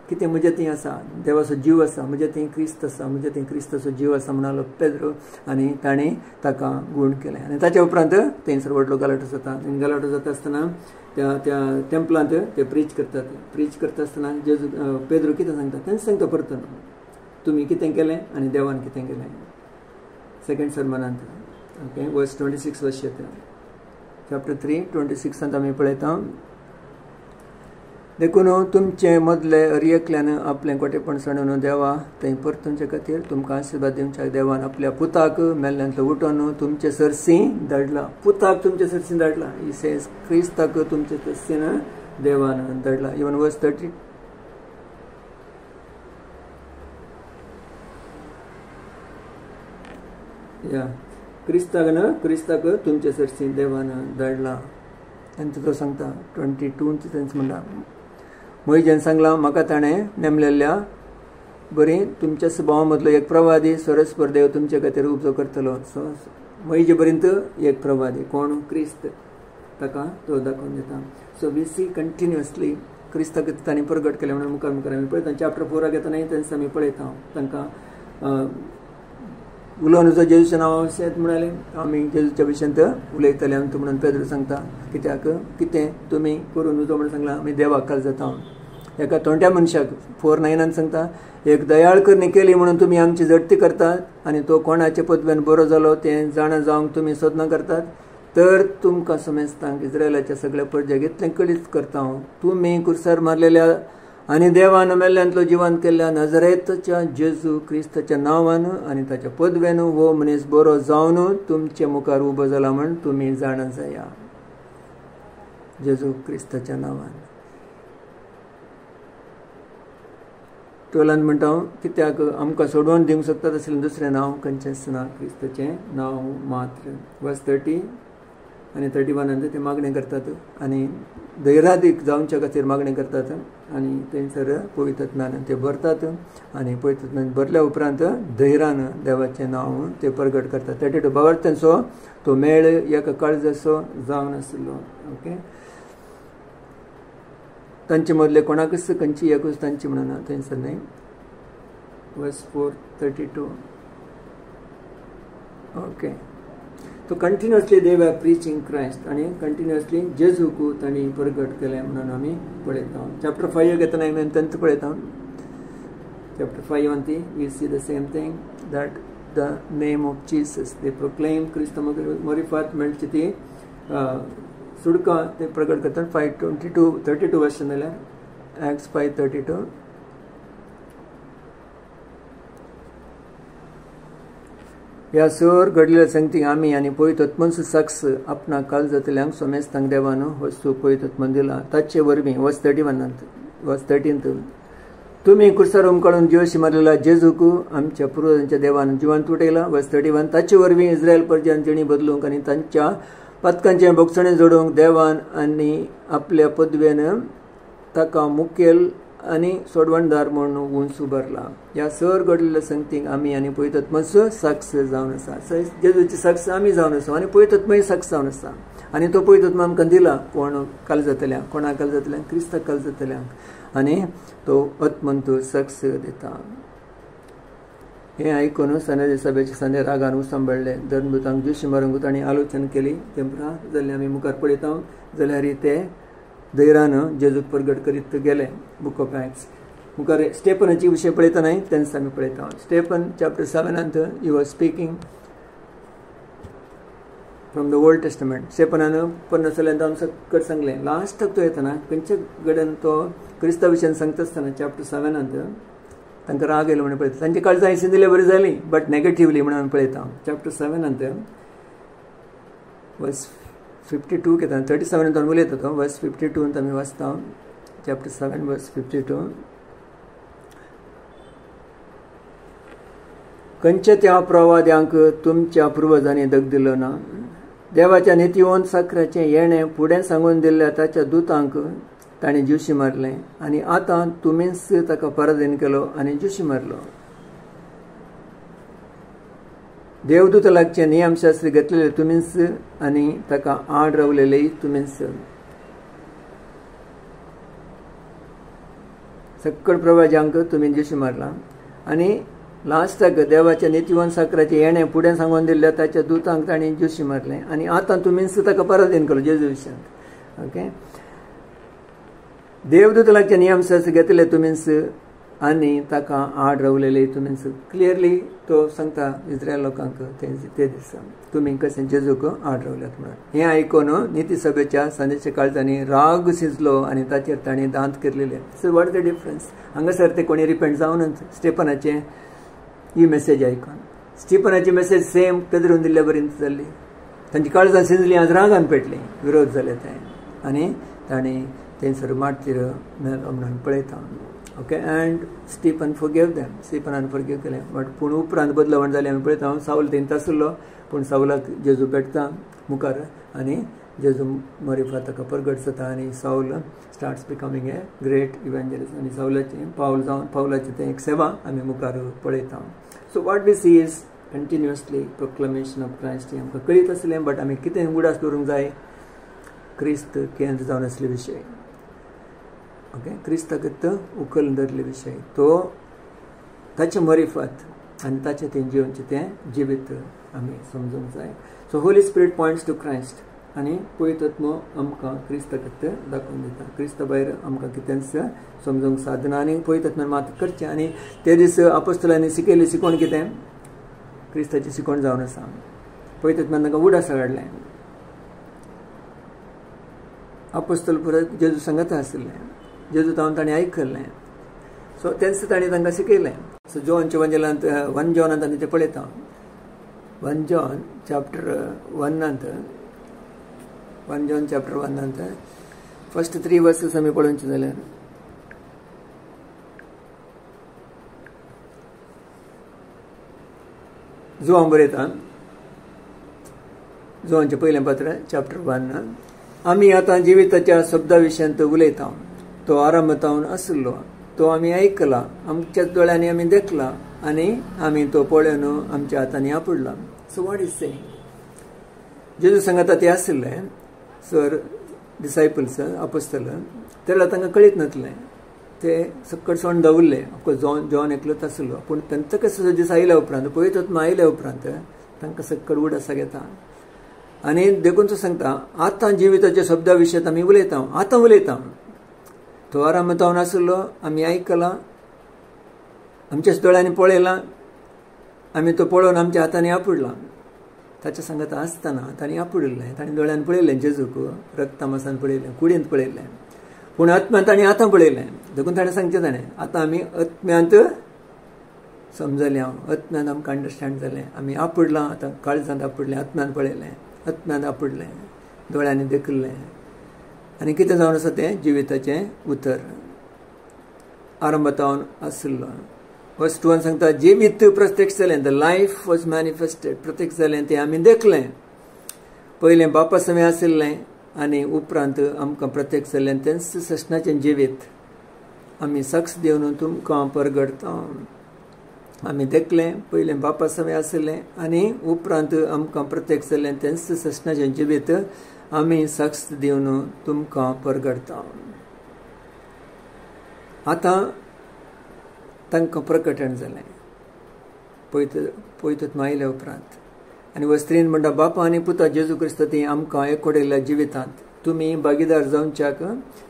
S1: कितें म्हजें ती आसा देवाचो जीव आसा म्हजें ती क्रिस्त आसा म्हजें ती क्रिस्ताचो जीव आसा म्हणालो पेद्रो आनी ताणें ताका गूण केलें आनी ताच्या उपरांत थंयसर व्हडलो गलाटो जाता गलाटो जाता आसतना त्या टेंपलांत ते प्रीच करता आसतना जेजू पेद्रो कितें सांगता तेंच सांगता परतून तुमी कितें केलें आनी देवान कितें केलें सेकंड सर्मनांत ओके वर्स 26 वर्स येता चॅप्टर 3 26 आमी पळयता देखून तुमचे मदले अरियेकल्यान आपलें कोटेपण सणून देवा थंय परतुंचे खातीर तुमकां आशिर्वाद दिवच्या देवान आपल्या पुताक मेल्ल्यांतलो उठोवन तुमचे सर्सी धाडला पुताक तुमचे सर्सी धाडला ही सेज क्रिस्ताक तुमचे सर्सीन देवान धाडला इवन वर्स 30 या क्रिस्ताक तुमचे सर्सी देवान धाडला तांचो तो सांगता 22 तेंच म्हणटा मोइजेन सांगला म्हाका ताणें नेमलेल्या बरी तुमच्या स्वभावा मदलो एक प्रवादी सरस्पर देव तुमचे खातीर उबो करतलो सो मोइजे पर्यंत एक प्रवादी कोण क्रिस्त ताका तो दाखोवन दिता सो वी सी कंटिन्युअसली क्रिस्ताक तांणी परगट केलें म्हणून मुखार आमी पळयता चॅप्टर 4 येतना तेंच आमी पळयता तांकां उलोवनूचो जेजूचें नांव अशेंच म्हणालें आमी जेजूच्या विशयांत उलयतले आमी म्हणून पेद्रो सांगता कित्याक कितें तुमी करून उजो म्हणून सांगलां आमी देवाक काल जाता एका थोंड्या मनशाक 4:9 सांगता एक दयाळ करणी केली म्हणून तुमी आमची जडती करतात आनी तो कोणाचे पदवेन बरो जालो तें जाणा जावंक तुमी सोदना करतात तर तुमकां समेस्तांक इस्रायलाच्या सगळ्या प्रजेक इतलें कळीत करता तुमी कुर्सार मारलेल्या आनी देवान मेल्ल्यांतलो जिवंत केल्ल्या नजरेतच्या जेजू क्रिस्ताच्या नांवान आनी ताच्या पदवेन हो मनीस बरो जावन तुमचे मुखार उबो जाला म्हण तुमी जाणा जाया जेजू क्रिस्ताच्या नांवान. 12 म्हणटा कित्याक आमकां सोडवून दिवंक शकता तसलें दुसरें नांव खंयचेंच ना, क्रिस्ताचें नांव मात्र. वर्स 30 आनी 31 ते मागणी करतात आनी धैर्यादीक जावच्या खातीर मागणी करतात आनी थंयसर पवित्र आत्म्यान ते भरतात आनी पवित्र आत्म्यान भरल्या उपरांत धैर्यान देवाचें नांव ते प्रगट करतात. 32 भावार्थांचो तो मेळ एका काळजाचो जावन आसलो. ओके, तांचे मदले कोणाकच खंयची एकूच तांची म्हणना थंयसर न्ही. वर्स 4:32. ओके, तो कंटिन्युअसली दे वर प्रिचिंग क्रायस्ट आनी कंटिन्युअसली जेजूक तांणी प्रगट केलें म्हणून आमी पळयता. चॅप्टर 5 घेतना आमी तेंत पळयता. Chapter 5 we see the same thing that the name of Jesus they proclaim. क्रिस्त मरिफात म्हणची ती सुडका ते प्रगट करतात. 5:32 वर्षन जाल्यार ॲक्ट्स 5:32. ह्या सर घडलेल्या संगतीक आमी आनी पवित्र आत्म्याचो साक्ष आपणाक काळजांतल्यांक सोमेस्तांक देवान वस्तू पवित्र आत्म्यान दिला. ताचे वरवीं वर्स 13 तुमी कुर्सार उमकाडून जिवाशी मारलेला जेजूक आमच्या पुर्वजांच्या देवान जिवंत उठयला. वर्स 31 ताचे वरवीं इस्रायल प्रजान जिणी बदलूंक आनी तांच्या पथकांचे बोगसणे जोडूंक देवान आनी आपल्या पदवेन ताका मुखेल आनी सोडवणदार म्हणून उंच उबारला. ह्या सर घडलेल्या संगतीक आमी आनी पवित्र आत्म्याचो साक्ष जावन आसा. जेजूची साक्ष आमी जावन आसा आनी पवित्र आत्माय साक्ष जावन आसा. आनी तो पवित्र आत्मा आमकां दिला कोण काळजांतल्यांक, कोणाक काळजांतल्यांक, क्रिस्ताक काळजांतल्यांक आनी तो आत्मान तो साक्ष दिता. हें आयकून सनेज सभेचे संदे रागान सांबाळले. धर्मदूतांक दिवशी मारूंक तांणी आलोचना केली. तेंपरा जाल्यार आमी मुखार पळयता जाल्यार ते धैर्यान जेजूक प्रगट करीत गेले. बुक ऑफ ॲक्ट्स मुखार स्टेफनाची विशय पळयता न्हय तेन्ना आमी पळयता. Stephen chapter 7 he was speaking from the Old Testament. स्टेफनान 50 सालांत सकट सांगलें. लास्टाक तो येतना खंयच्या गड्यान तो क्रिस्ता विशयान सांगता आसतना चॅप्टर 7 तांकां राग येयलो म्हणून पळयता. तांची काळजां आयसीन दिल्यार बरी जाली बट नेगेटिव्हली म्हणून पळयता. चॅप्टर 7 वर्स 52 घेता. 37 उलयता तो. वर्स 52 आमी वाचता. चॅप्टर 7 वर्स 52. खंयच्या त्या प्रवाद्यांक तुमच्या पुर्वजांनी दग दिलो ना. देवाच्या नितीवंत साखराचें येणें फुडें सांगून दिल्ल्या ताच्या दुतांक ताणें जिवशी मारलें आनी आतां तुमीच ताका पराधीन केलो आनी जिवशी मारलो. देवदूत लागचे नियमशास्त्र घेतलेले तुमीच आनी ताका आड रावलेलेय तुमीच. सक्कड प्रवाजांक तुमी जिवशी मारला आनी लास्टाक देवाच्या नितीवंत साखराचें येणें फुडें सांगून दिल्ल्या ताच्या दुतांक ताणें जिवशी मारलें आनी आतां तुमीच ताका पराधीन केलो जेजू विशयांत. ओके, देवदूत लागचे नियमशास्त्र घेतले तुमीच आनी ताका आड रावलेले तुमीच. क्लियरली तो सांगता इस्रायल लोकांक ते दिसा तुमी कशें जेजूक आड रावल्यात म्हणून. हें आयकून निती सभेच्या संदेशा काळजांनी राग शिजलो आनी ताचेर तांणी दांत केल्लेले. So what the difference? हांगासर ते कोणी रिपेंट जावनच स्टेफनाचें ही मेसेज आयकून स्टेफनाची मेसेज सेम पेदरून दिल्ल्या बरी जाल्ली. तांची काळजां शिजली, आज रागान पेटली, विरोध जाले ते आनी तांणी थंयसर माटचेर मेलो म्हणून पळयता. Okay, and Stephen forgive them. स्टीफनान फॉरगिव केलें बट पूण उपरांत बदलावण जालें आमी पळयता. साऊल थंयच आसलो पूण साऊलाक जेजू भेटता मुखार आनी जेजू मरिफा ताका प्रगट जाता आनी साऊल स्टार्ट्स बिकमिंग ए ग्रेट इवँजलिस्ट आनी साऊलाचें पावल जावन पावलाची तें एक सेवा आमी मुखार पळयता. So what we see is continuously proclamation of Christ. हें आमकां कळीत आसलें बट आमी कितें उगडास दवरूंक जाय? क्रिस्त केंद्र जावन आसले विशय. ओके, क्रिस्ताकत उखल धरले विशय तो ताचे मरिफत आनी ताचें तें जिवनचें तें जिवीत आमी समजूंक जाय. So Holy Spirit points to Christ आनी पवित्र आत्मो आमकां क्रिस्ताकत दाखोवन दिता. क्रिस्ता भायर आमकां कितेंच समजूंक साधना आनी पवित्र आत्म्यान मात करचें. आनी ते दीस अपोस्तलांनी शिकयली शिकोवण कितें? क्रिस्ताची शिकोवण जावन आसा. पवित्र आत्म्यान तांकां उडासा हाडलें. अपोस्तल परत जेजू सांगता आसलें, जेजू ताणें आयकल्लें. सो तेंच ताणें तांकां शिकयलें. सो जॉनच्या वंजलांत 1 जॉनांत आमी तें पळयता. 1 John chapter 1 1 John chapter 1 first 3 versus आमी पळोवचे जाल्यार जोआन बरयता, जोआनचें पयलें पत्र चॅप्टर 1 आमी आतां जिविताच्या शब्दा विशयांत उलयता. तो आरंभतावन आसलो, तो आमी आयकला, आमच्याच दोळ्यांनी आमी देखला आनी आमी तो पळोवन आमच्या हातांनी आपडला. So what is saying? जेजू सांगता ते आसले सर डिसायपल्स अपोस्तल, तेन्ना तांकां कळीत नासलें. ते सक्कड सोण दवरले. जॉन एकलोच आसलो, पूण पेंतकॉस्ट दीस आयल्या उपरांत, पवित्र आत्मा आयल्या उपरांत तांकां सक्कड उडसा घेता. आनी देखून तो सांगता आतां जिविताच्या शब्दा विशयांत आमी उलयता, आतां उलयता. तो आरंभतावन आसलो, आमी आयकला, आमच्याच दोळ्यांनी पळयला, आमी तो पळोवन आमच्या हातांनी आपडला. ताच्या सांगता आसतना तांणी आपडिल्लें, तांणी दोळ्यान पळयलें जेजूक, रक्तामासान पळयलें, कुडींत पळयलें, पूण आत्म्यांत तांणी आतां पळयलें. देखून ताणें सांगचें ताणें आतां आमी आत्म्यांत समजलें, आत्म्यांत आमकां अंडरस्टँड जालें, आमी आपडलां, आतां काळजांत आपडलें, आत्म्यांत पळयलें, आत्म्यांत आपडलें, दोळ्यांनी देखलें. आनी कितें जावन आसा तें जिविताचें उतर. आरंभतावन आसलो. वर्स 2 सांगता जिवीत प्रत्यक्ष जालें, द लायफ वॉज मॅनिफेस्टेड, प्रत्यक्ष जालें तें आमी देखलें. पयलें बापा समें आशिल्लें आनी उपरांत आमकां प्रत्यक्ष जालें तें सशनाचें जिवीत आमी साक्ष दिवन तुमकां परगडता. आमी देखलें, पयलें बापा समें आशिल्लें आनी उपरांत आमकां प्रत्यक्ष जालें तें सशनाचें जिवीत आमी साक्ष दिवन तुमकां परगडता. आतां तांकां प्रकटण जालें पवित्र आत्मा आयल्या उपरांत. आनी वर्स 3 म्हणटा बापा आनी पुता जेजू क्रिस्त ती आमकां एकवडयल्या जिवितांत तुमी भागीदार जावच्याक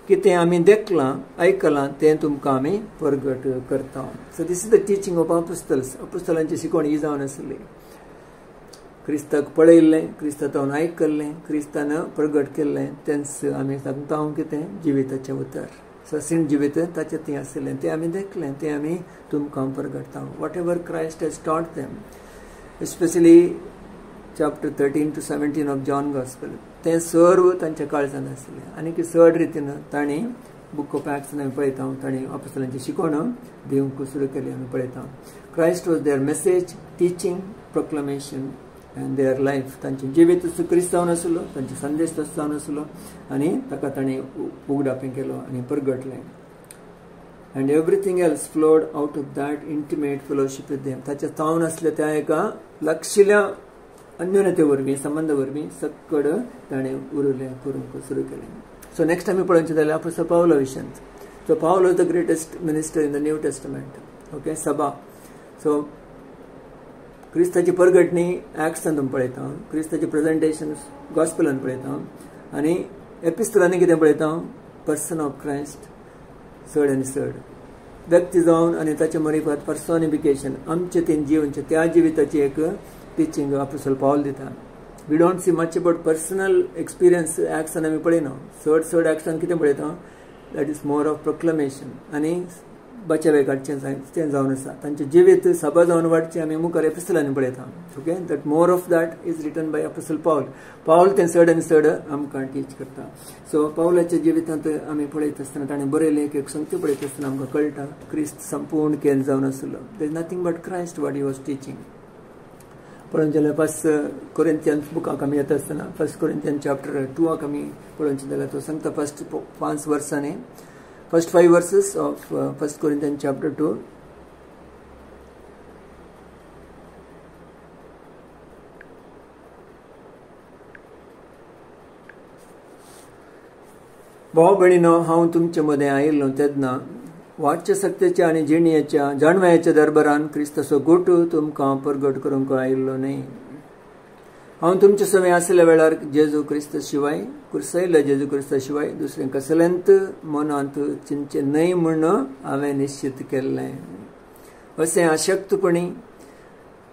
S1: कितें आमी देखलां आयकलां तें तुमकां आमी परगट करता. So this is the teaching of apostles. अपोस्टलांची शिकवण ही जावन आसली. क्रिस्ताक पळयल्लें, क्रिस्तान आयकल्लें, क्रिस्तान प्रगट केल्लें तेंच आमी सांगता कितें जिविताचें उतर. ससीण जिवीत ताचें तें आसलें, तें आमी देखलें, तें आमी तुमकां परगडता. वॉट एवर क्रायस्ट हॅज टॉट them, especially chapter 13 to 17 of John gospel, तें सर्व तांच्या काळजांत आसलें. आनी चड रितीन तांणी बूक ऑफ एक्ट्स आमी पळयता, तांणी अपोस्तलांची शिकवण दिवंक सुरू केली आमी पळयता. Christ was their message, teaching, proclamation and their life. तांचें जिवीत क्रिस्त जावन आसलो, तांचो संदेश तसो जावन आसलो आनी ताका तांणी उगडापें केलो आनी परगटलें. And everything else flowed out of that intimate fellowship with them. ताच्या तावन आसल्या त्या एका लागशिल्ल्या अन्योन्यते वरवीं, संबंद वरवीं सक्कड ताणें उरलें करूंक सुरू केलें. सो नेक्स्ट आमी पळोवचें जाल्यार अपोस्टल पावला विशयांत. सो पावल was the greatest minister in the New testament. Okay, सभा. सो क्रिस्ताची परगटणी एक्ट्सांत पळयता, क्रिस्ताची प्रेजेंटेशन गॉस्पेलांत पळयता आनी एपिस्टलांनी कितें पळयता, पर्सन ऑफ क्रायस्ट चड आनी चड व्यक्ती जावन आनी ताचे मरीफत पर्सोनिफिकेशन आमचे तीन जिवनचे त्या जिविताची एक टिचींग अपोस्टल पावल दिता. We don't see much about personal experience एक्ट्सान आमी पळयना. चड एक्ट्सान कितें पळयता, that is more of proclamation आनी बचावे काडचें तें जावन आसा. तांचें जिवीत सभा जावन वाडचें आमी मुखार एपिस्टलांनी पळयता. Okay, that more of that is written by apostle पावल. पावल तें चड आनी चड आमकां टीच करता. सो पावलाच्या जिवितांत आमी पळयत आसतना ताणें बरयलें एक संगती पळयत आसतना आमकां कळटा क्रिस्त संपूर्ण केन जावन आसलो. There is nothing but Christ what he was teaching. पळोवचें जाल्यार फर्स्ट कोरिंथियन्स बुकाक आमी येता आसतना फर्स्ट कोरिंथियन्स चॅप्टर 2 आमी पळोवचें जाल्यार तो सांगता फर्स्ट 5 वर्सांनी, first 5 verses of 1 Corinthians chapter 2. भाव भयणीनो, हांव तुमचे मदें आयिल्लो तेन्ना वाटच्या सत्तेच्या आनी जिणयेच्या जाणव्याच्या दरबारान क्रिस्ताचो गोठ तुमकां परगट करूंक आयिल्लो न्ही. हांव तुमचे समें आसल्या वेळार जेजू क्रिस्त शिवाय, कुर्सायल्ल्या जेजू क्रिस्ता शिवाय दुसरें कसलेंत मनांत चिंतचें न्हय म्हूण हांवें निश्चित केल्लें. अशें आशक्तपणी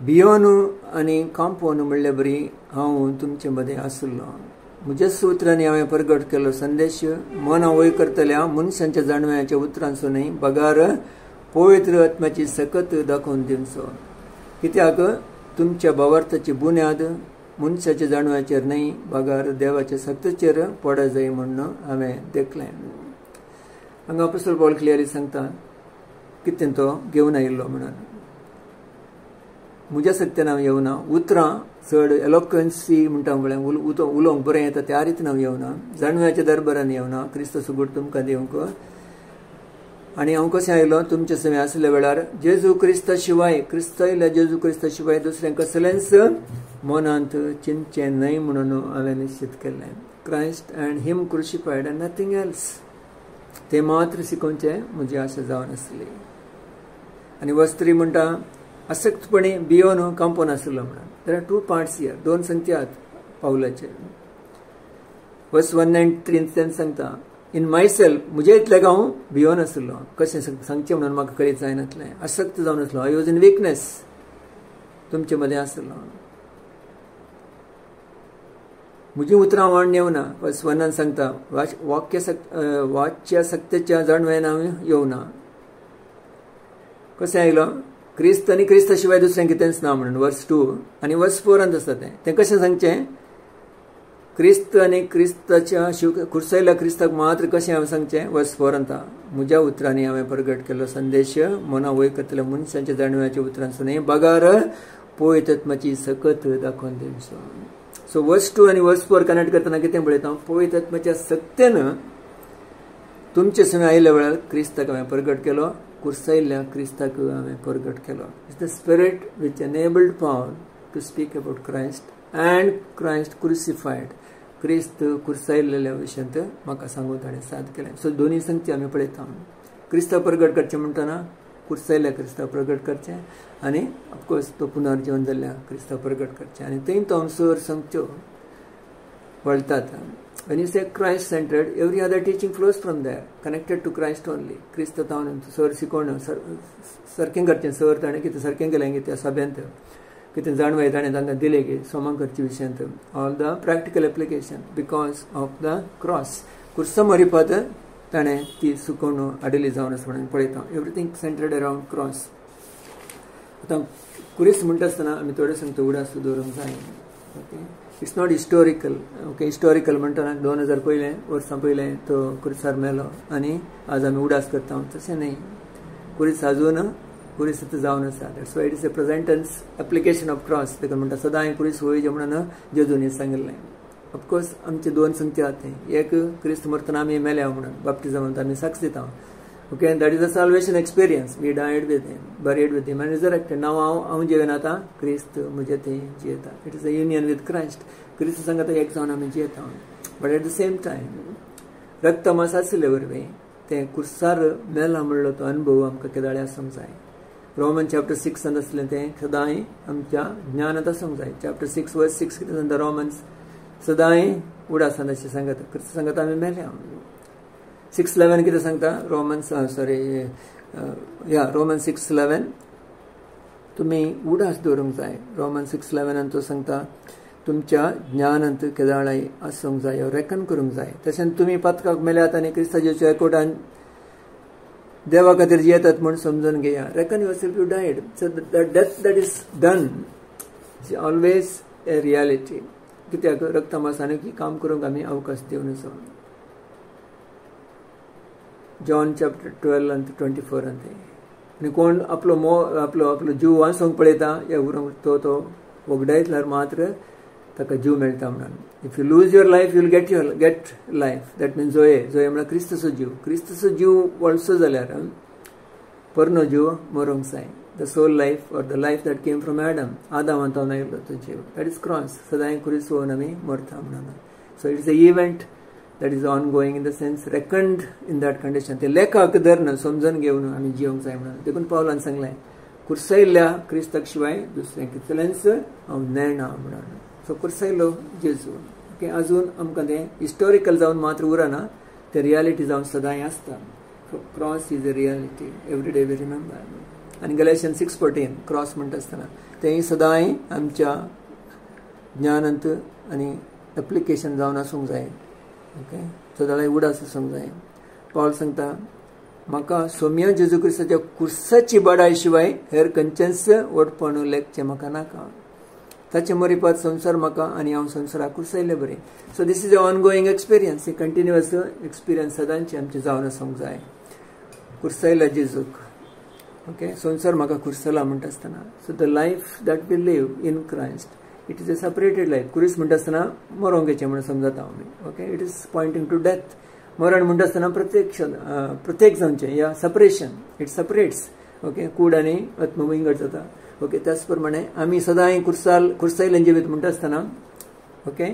S1: भियोन आनी कांपोवन म्हणले बरी हांव तुमचे मदें आसलो. म्हज्याच उतरांनी हांवें परगट केलो संदेश मना वय करतल्या मनशांच्या जाणव्याच्या उतरांचो न्हय, बगार पवित्र आत्म्याची सकत दाखोवन दिवचो. कित्याक तुमच्या भावार्थाची बुन्याद मनशाच्या जाणव्याचेर न्ही बागार देवाच्या सक्तीचेर पडा जाय म्हणून हांवें देखलें. हांगा अपोस्तल पौल क्लियरली सांगता कितें तो घेवन आयिल्लो म्हणून. म्हज्या सक्तीन हांव येवना, उतरां चड एलोक्वन्सी म्हणटा म्हळ्यार उलोवंक बरें येता त्या रितीन हांव येवना, जाणव्याच्या दरबारान येवना, क्रिस्त सुगूट तुमकां दिवंक. आनी हांव कशें आयलो तुमचे समें आसल्या वेळार जेजू क्रिस्ता शिवाय, क्रिस्त आयल्या जेजू क्रिस्ता शिवाय दुसरें कसलेंच मनांत चिंतचें न्हय म्हणून हांवें निश्चित केल्लें. Christ and him crucified and nothing else. ते मात्र शिकोवचें म्हजी आशा जावन आसली. आनी वर्स 3 म्हणटा आसक्तपणी भियोन कांपो नासलो म्हणून. देर आर 2 पार्ट्स हियर, 2 संगती आहात पावलाचे. वर्स 1 and 3 तें सांगता इन माय सेल्फ, म्हजे इतलें हांव भियोन आसलो, कशें सांगचें म्हणून म्हाका कळीत जायनासलें, आसक्त जावन आसलो. आय वॉज इन विकनेस, तुमचे मदें आसलो. म्हजी उतरां वाण येवना. वर्स 1 सांगता वाच्या सक्तेच्या जाणवेन हांव येवना. कशें आयलो क्रिस्त आनी क्रिस्ता शिवाय दुसरें कितेंच ना म्हणून. वर्स 2 आनी वर्स 4 आसता तें कशें सांगचें, क्रिस्त आनी क्रिस्ताच्या खुर्सयल्या क्रिस्ताक मात्र कशें हांवें सांगचें. वर्स 4 म्हज्या उतरांनी हांवें प्रगट केल्लो संदेश मना वयर करतल्या मनशांच्या जाणव्याच्या उतरांचो न्ही बागार पवित्रात्म्याची सकत दाखोवन दिवचो. सो वर्स 2 आनी वर्स 4 कनेक्ट करतना कितें पळयता, पवित्रात्म्याच्या सक्तेन तुमचे समें आयिल्ल्या वेळार क्रिस्ताक हांवें प्रगट केलो, कुर्सायल्ल्या क्रिस्ताक हांवें प्रगट केलो. It's the spirit which enabled Paul to speak about Christ and Christ crucified. क्रिस्त कुर्सायल्ल्या विशयांत म्हाका सांगून ताणें साद केलें. सो दोनी संगती आमी पळयता. क्रिस्ता प्रगट करचें म्हणटना कुर्सायल्ल्या क्रिस्ता प्रगट करचें आनी ऑफकोर्स तो पुनर्जीवन जाल्ल्या क्रिस्ता प्रगट करचें. आनी थंय तो sir संगत्यो वळटात. When you say Christ centered, every other teaching flows from there, connected to Christ only. क्रिस्त तावन सर शिकोवण सारकें करचें. सर ताणें कितें सारकें केलें गे त्या सभ्यांत, कितें जाणवाय ताणें तांकां दिलें गे सोमां करचे विशयांत. All the practical application because of the cross. कुर्सा मरिपात ताणें ती सुकोवण हाडिल्ली जावन आसा म्हणून पळयता. Everything centred around cross. आतां कुरीस म्हणटा आसतना आमी थोडे सांगता उडास दवरूंक जाय. Okay, it's not historical. Okay, historical म्हणटना 2000 वर्सां पयलें तो कुरिसार मेलो आनी आज आमी उडास करता तशें न्ही. कुरीस आजून कुरीस जावन आसा. That's why it is a present tense application of cross. ताका म्हणटा सदां कुरीस होय जें म्हणून जेजूनी सांगिल्लें. ऑफकोर्स आमचे 2 संगती आहात. एक क्रिस्त मरतना आमी मेल्या म्हणून बाप्टिजमांत आमी साक्ष दिता. Okay, that is a salvation experience. We died with him, buried with him and resurrected. Now हांव जिवेन आतां क्रिस्त म्हजे थंय जियेता. It is a union with Christ. क्रिस्त सांगता एक जावन आमी जियेता. But at the same time, रक्तमास आसले वरवीं तें कुर्सार मेला म्हणलो तो अनुभव आमकां केदाळे आसूंक जाय. रोमन चॅप्टर 6 आसलें तें सदांय आमच्या ज्ञानांत आसूंक जाय. चॅप्टर 6 वर्स 6 कितें सांगता रोमन्स, सदांय उडासान अशें सांगता. क्रिस्त सांगता आमी मेल्या. 6:11 कितें सांगता रोमन रोमन 6:11 तुमी उडास दवरूंक जाय. रोमन 6:11 तो सांगता तुमच्या ज्ञानांत केदाळाय आसूंक जाय, रेकन करूंक जाय. तशेंच तुमी पातकाक मेल्यात आनी क्रिस्ताच्या एकवटान देवा खातीर जियेतात म्हूण समजून घेया. Reckon yourself you died. So the death that is done is always a reality. कित्याक रक्तमासांनी की काम करूंक आमी अवकाश दिवन आसा. जॉन चॅप्टर 12 and 24 आनी कोण आपलो आपलो जीव वाचूंक पळयता हे उरूंक तो वगडायतल्यार मात्र ताका जीव मेळटा म्हणून. If you lose your life you will get life. That means जोये म्हळ्यार क्रिस्तचो जीव. क्रिस्तचो जीव वळसो जाल्यार परनो जीव मरूंक जाय. The soul life or the life that came from आदामांतावन आयिल्लो तो जीव. That is cross. सदांय कुरीस पळोवन आमी मरता म्हणून. So it is a event that is ongoing in the sense reckoned in that condition. ते लेखाक धरून समजून घेवन आमी जिवंक जाय म्हणून. देखून पावलान सांगलें कुर्सायल्ल्या क्रिस्ताक शिवाय दुसरें कितलेंच हांव नेणा म्हणून. सो कुर्सायलो जेजू. ओके, आजून आमकां तें हिस्टोरिकल जावन मात्र उरना, तें रियालिटी जावन सदांय आसता. So cross is a reality every day we remember. आनी गलेशियन 6:14 क्रॉस म्हणटा आसतना तें सदांय आमच्या ज्ञानांत आनी एप्लिकेशन जावन आसूंक जाय. ओके, सदांय उडास आसूंक जाय. पॉल सांगता म्हाका सोम्या जेजू क्रिस्ताच्या कुर्साची बडाय शिवाय हेर खंयचेंच वटपण लेखचें म्हाका नाका. ताचे मरीपात संसार म्हाका आनी हांव संवसाराक कुर्सायले बरें. So this is a ongoing experience, he continuous experience सदांची आमची जावन आसूंक जाय. कुर्सायला जेजूक, ओके, संवसार म्हाका कुर्सला म्हणटा आसतना. So the life that we live in Christ it is a separated life. कुरीस म्हणटा आसतना मरोंगेचें म्हणून समजता आमी. Okay, it is pointing to death. मरण म्हणटा आसतना प्रत्येक जावचें या सेपरेशन, इट सेपरेट्स. ओके, कूड आनी आत्म विंगड जाता. ओके, त्याच प्रमाणे आमी सदांय कुर्सायलें जिवीत म्हणटा आसतना ओके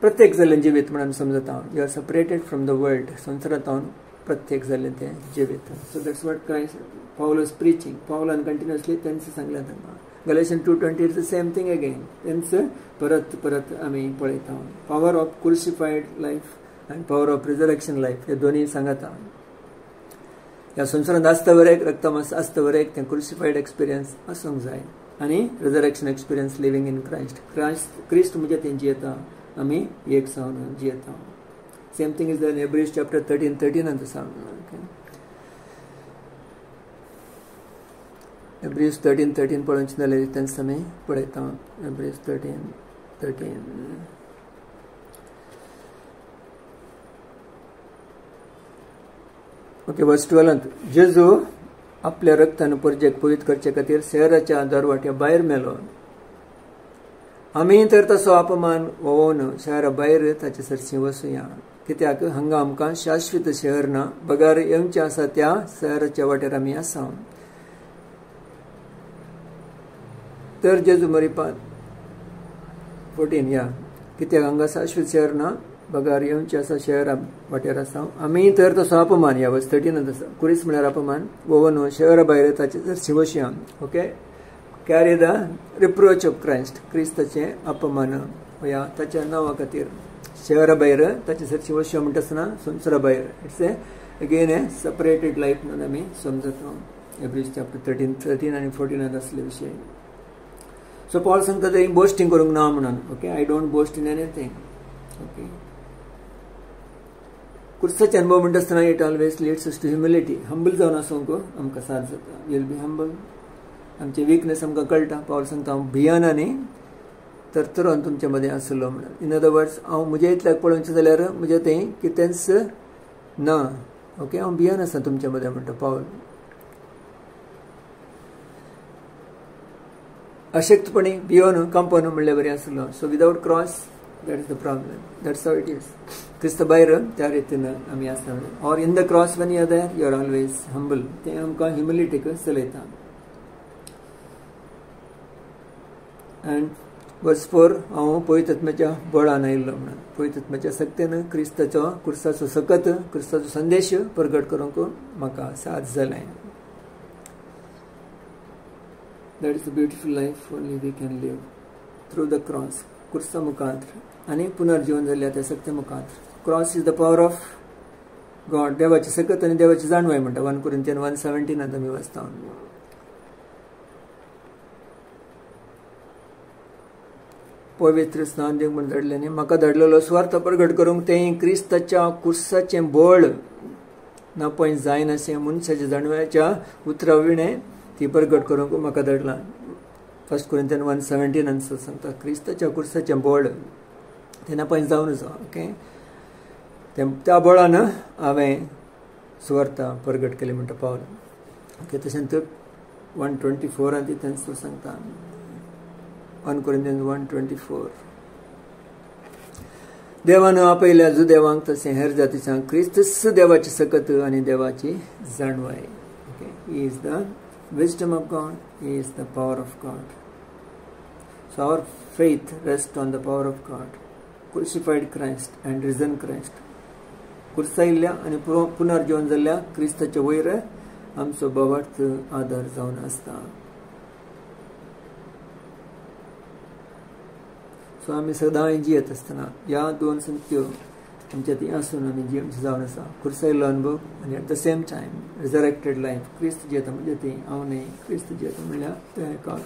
S1: प्रत्येक जाल्लें जिवीत म्हणून समजता. You are separated from the world. संवसारांत प्रत्येक जाल्लें तें जिवीत. So that's what Christ Paul was preaching. Paulan continuously त्यांचं सांगलें तांकां. Galatians 2:20 is the same thing again. त्यांचं परत आमी पळयता. पॉवर ऑफ क्रुसिफायड लायफ आनी पॉवर ऑफ रिजरेक्शन लायफ हे दोन्ही सांगता. ह्या संवसारांत आसता एक रक्तमास आसता एक तें क्रुसिफायड एक्सपिरियन्स आसूंक जाय आनी resurrection experience living in Christ म्हणजे तें जियेता आमी एक जावन जियेता. Same thing is the Hebrews chapter 13:13 आनी तसा. Hebrews 13:13 पळोवचें जाल्यार तेन्ना आमी पळयता. Hebrews 13:13 ओके, वर्स 12 जेजू आपल्या रक्तान परजेक पवित्र करचे खातीर शहराच्या दरवाट्या भायर मेलो. आमी तर तसो अपमान वोवून शहरा भायर ताचे सरशी वसुया. कित्याक हांगा आमकां शाश्वत शहर ना, बगार येवचें आसा त्या शहराच्या वाट्यार आमी आसा. तर जेजू मरीपात 14 या कित्याक हांगा शाश्वत शहर ना, बगार येवचें आसा शहरा वाट्यार आसा. आमी तर तसो अपमान या वर्स 13 आसा. कुरीस म्हळ्यार अपमान वोवन शहरा भायर ताचे जर शिवशया. Okay, carry the reproach of Christ. क्रिस्ताचे अपमान या ताच्या नांवा खातीर शहरा भायर ताचे जर शिवशया म्हणटा आसतना संवसारा भायर. It's again A separated life म्हणून आमी समजता. Hebrews chapter 13 आनी 14 असले विशय. सो पॉल सांगता थंय बोस्टिंग करूंक ना म्हणून. Okay, I don't boast in anything. Okay, कुर्साचे अनुभव म्हणटा आसतना it always leads us to humility. Humble जावन आसूंक आमकां साथ जाता. Will be humble. आमचे विकनेस आमकां कळटा. पॉल सांगता हांव भियेना न्ही तरतरोन तुमचे मदें आसलो म्हणून. इन अदर वर्ड्स हांव म्हज्या इतल्याक पळोवचें जाल्यार म्हजें तें कितेंच ना. ओके, हांव भियेन आसा तुमचे मदें म्हणटा पॉल. अशक्तपणी भियोन कांपन म्हणल्यार बरें आसलो. So without cross that is the problem. That's how it is. क्रिस्त भायर त्या रितीन आमी आसता. Or in the cross when you are there you are always humble. तें आमकां ह्युमिलिटीक चलयता. अँड वर्स 4 हांव पवित्र आत्म्याच्या बळान आयिल्लो म्हणून. पवित्र आत्म्याच्या सक्तीन क्रिस्ताचो कुर्साचो सकत क्रिस्ताचो संदेश प्रगट करूंक म्हाका साथ जालें. That is the beautiful life only we can live through the cross. कुर्सा मुखांतर आनी पुनर्जीवन जाल्ल्या त्या सक्ते मुखांतर. Cross is the power of God. देवाची सकत आनी देवाची जाणवाय म्हणटा. 1 Corinthians 1:17 आमी वाचता. पवित्र स्नान दिवंक म्हण धाडलें न्ही. म्हाका धाडलेलो स्वार्थ प्रगट करूंक तें क्रिस्ताच्या कुर्साचें बळ ना पळय जायनाशें मनशाच्या जाणव्याच्या उतरां विणें ती प्रगट करूंक म्हाका धाडलां. 1 Corinthians 1:17 सांगता क्रिस्ताच्या कुर्साचें बळ तें ना पळय जावन आसा. ओके, त्या बळान हांवें सुवार्ता प्रगट केली म्हणटा पावल. ओके, तशेंच 1:24 ती तेंच सांगता. 1 Corinthians 1:24 देवान आपयल्या जुदेवांक तशें हेर जातींक क्रिस्तच देवाची सकत आनी देवाची जाणवाय. Okay, he is the wisdom of God. He is the power of God. So our faith rests on the power of God. Crucified Christ and risen Christ. कुर्सायल्ल्या आनी पुनर्जीवन जाल्ल्या क्रिस्ताच्या वयर आमचो भवार्थ आदार जावन आसता. सो आमी सदांय जियेत आसतना ह्या दोन संगत्यो आमच्या ती आसून आमी जियेवचें जावन आसा. कुर्सायल्लो अनुभव आनी at the same time resurrected life. क्रिस्त जियेता म्हणजे ती हांव न्ही, क्रिस्त जियेता म्हणल्यार तें एका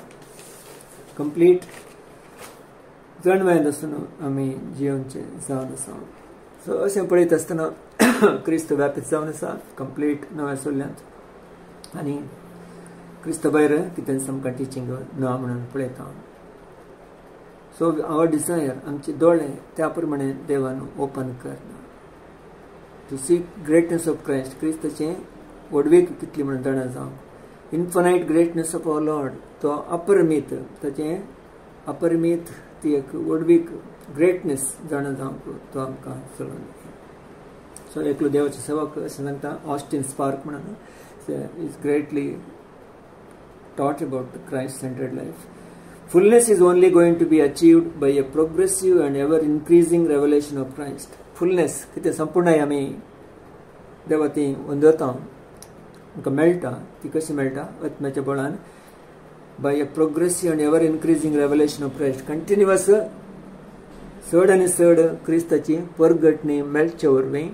S1: कंप्लीट जाणवायेंत आसून आमी जियोवचें जावन आसा. सो अशें पळयत आसतना क्रिस्त व्यापीत जावन आसा कंप्लीट नव्या सोल्ल्यांत. आनी क्रिस्त भायर कितेंच आमकां टिचींग ना म्हणून पळयता. सो आवर डिझायर आमचे दोळे त्या प्रमाणे देवान ओपन करना to see greatness of Christ क्रिस्ताचे वडवीक कितली म्हणून जाणा जावं infinite greatness of our lord तो अपरिमीत ताचे अपरिमीत ती एक वडवीक ग्रेटनेस जाणा जावंक तो आमकां चलोवन सो एकलो देवाचो सेवक अशें सांगता ऑस्टीन स्पार्क म्हणून is greatly taught about the Christ-centered life. Fullness is only going to be achieved by a progressive and ever-increasing revelation of Christ. Fullness, कितें संपूर्ण आमी देवा ती वंदता आमकां मेळटा ती कशी मेळटा आत्म्याच्या बळान by a progressive and ever-increasing revelation of Christ. Continuous चड आनी चड क्रिस्ताची परगटणी मेळचे वरवीं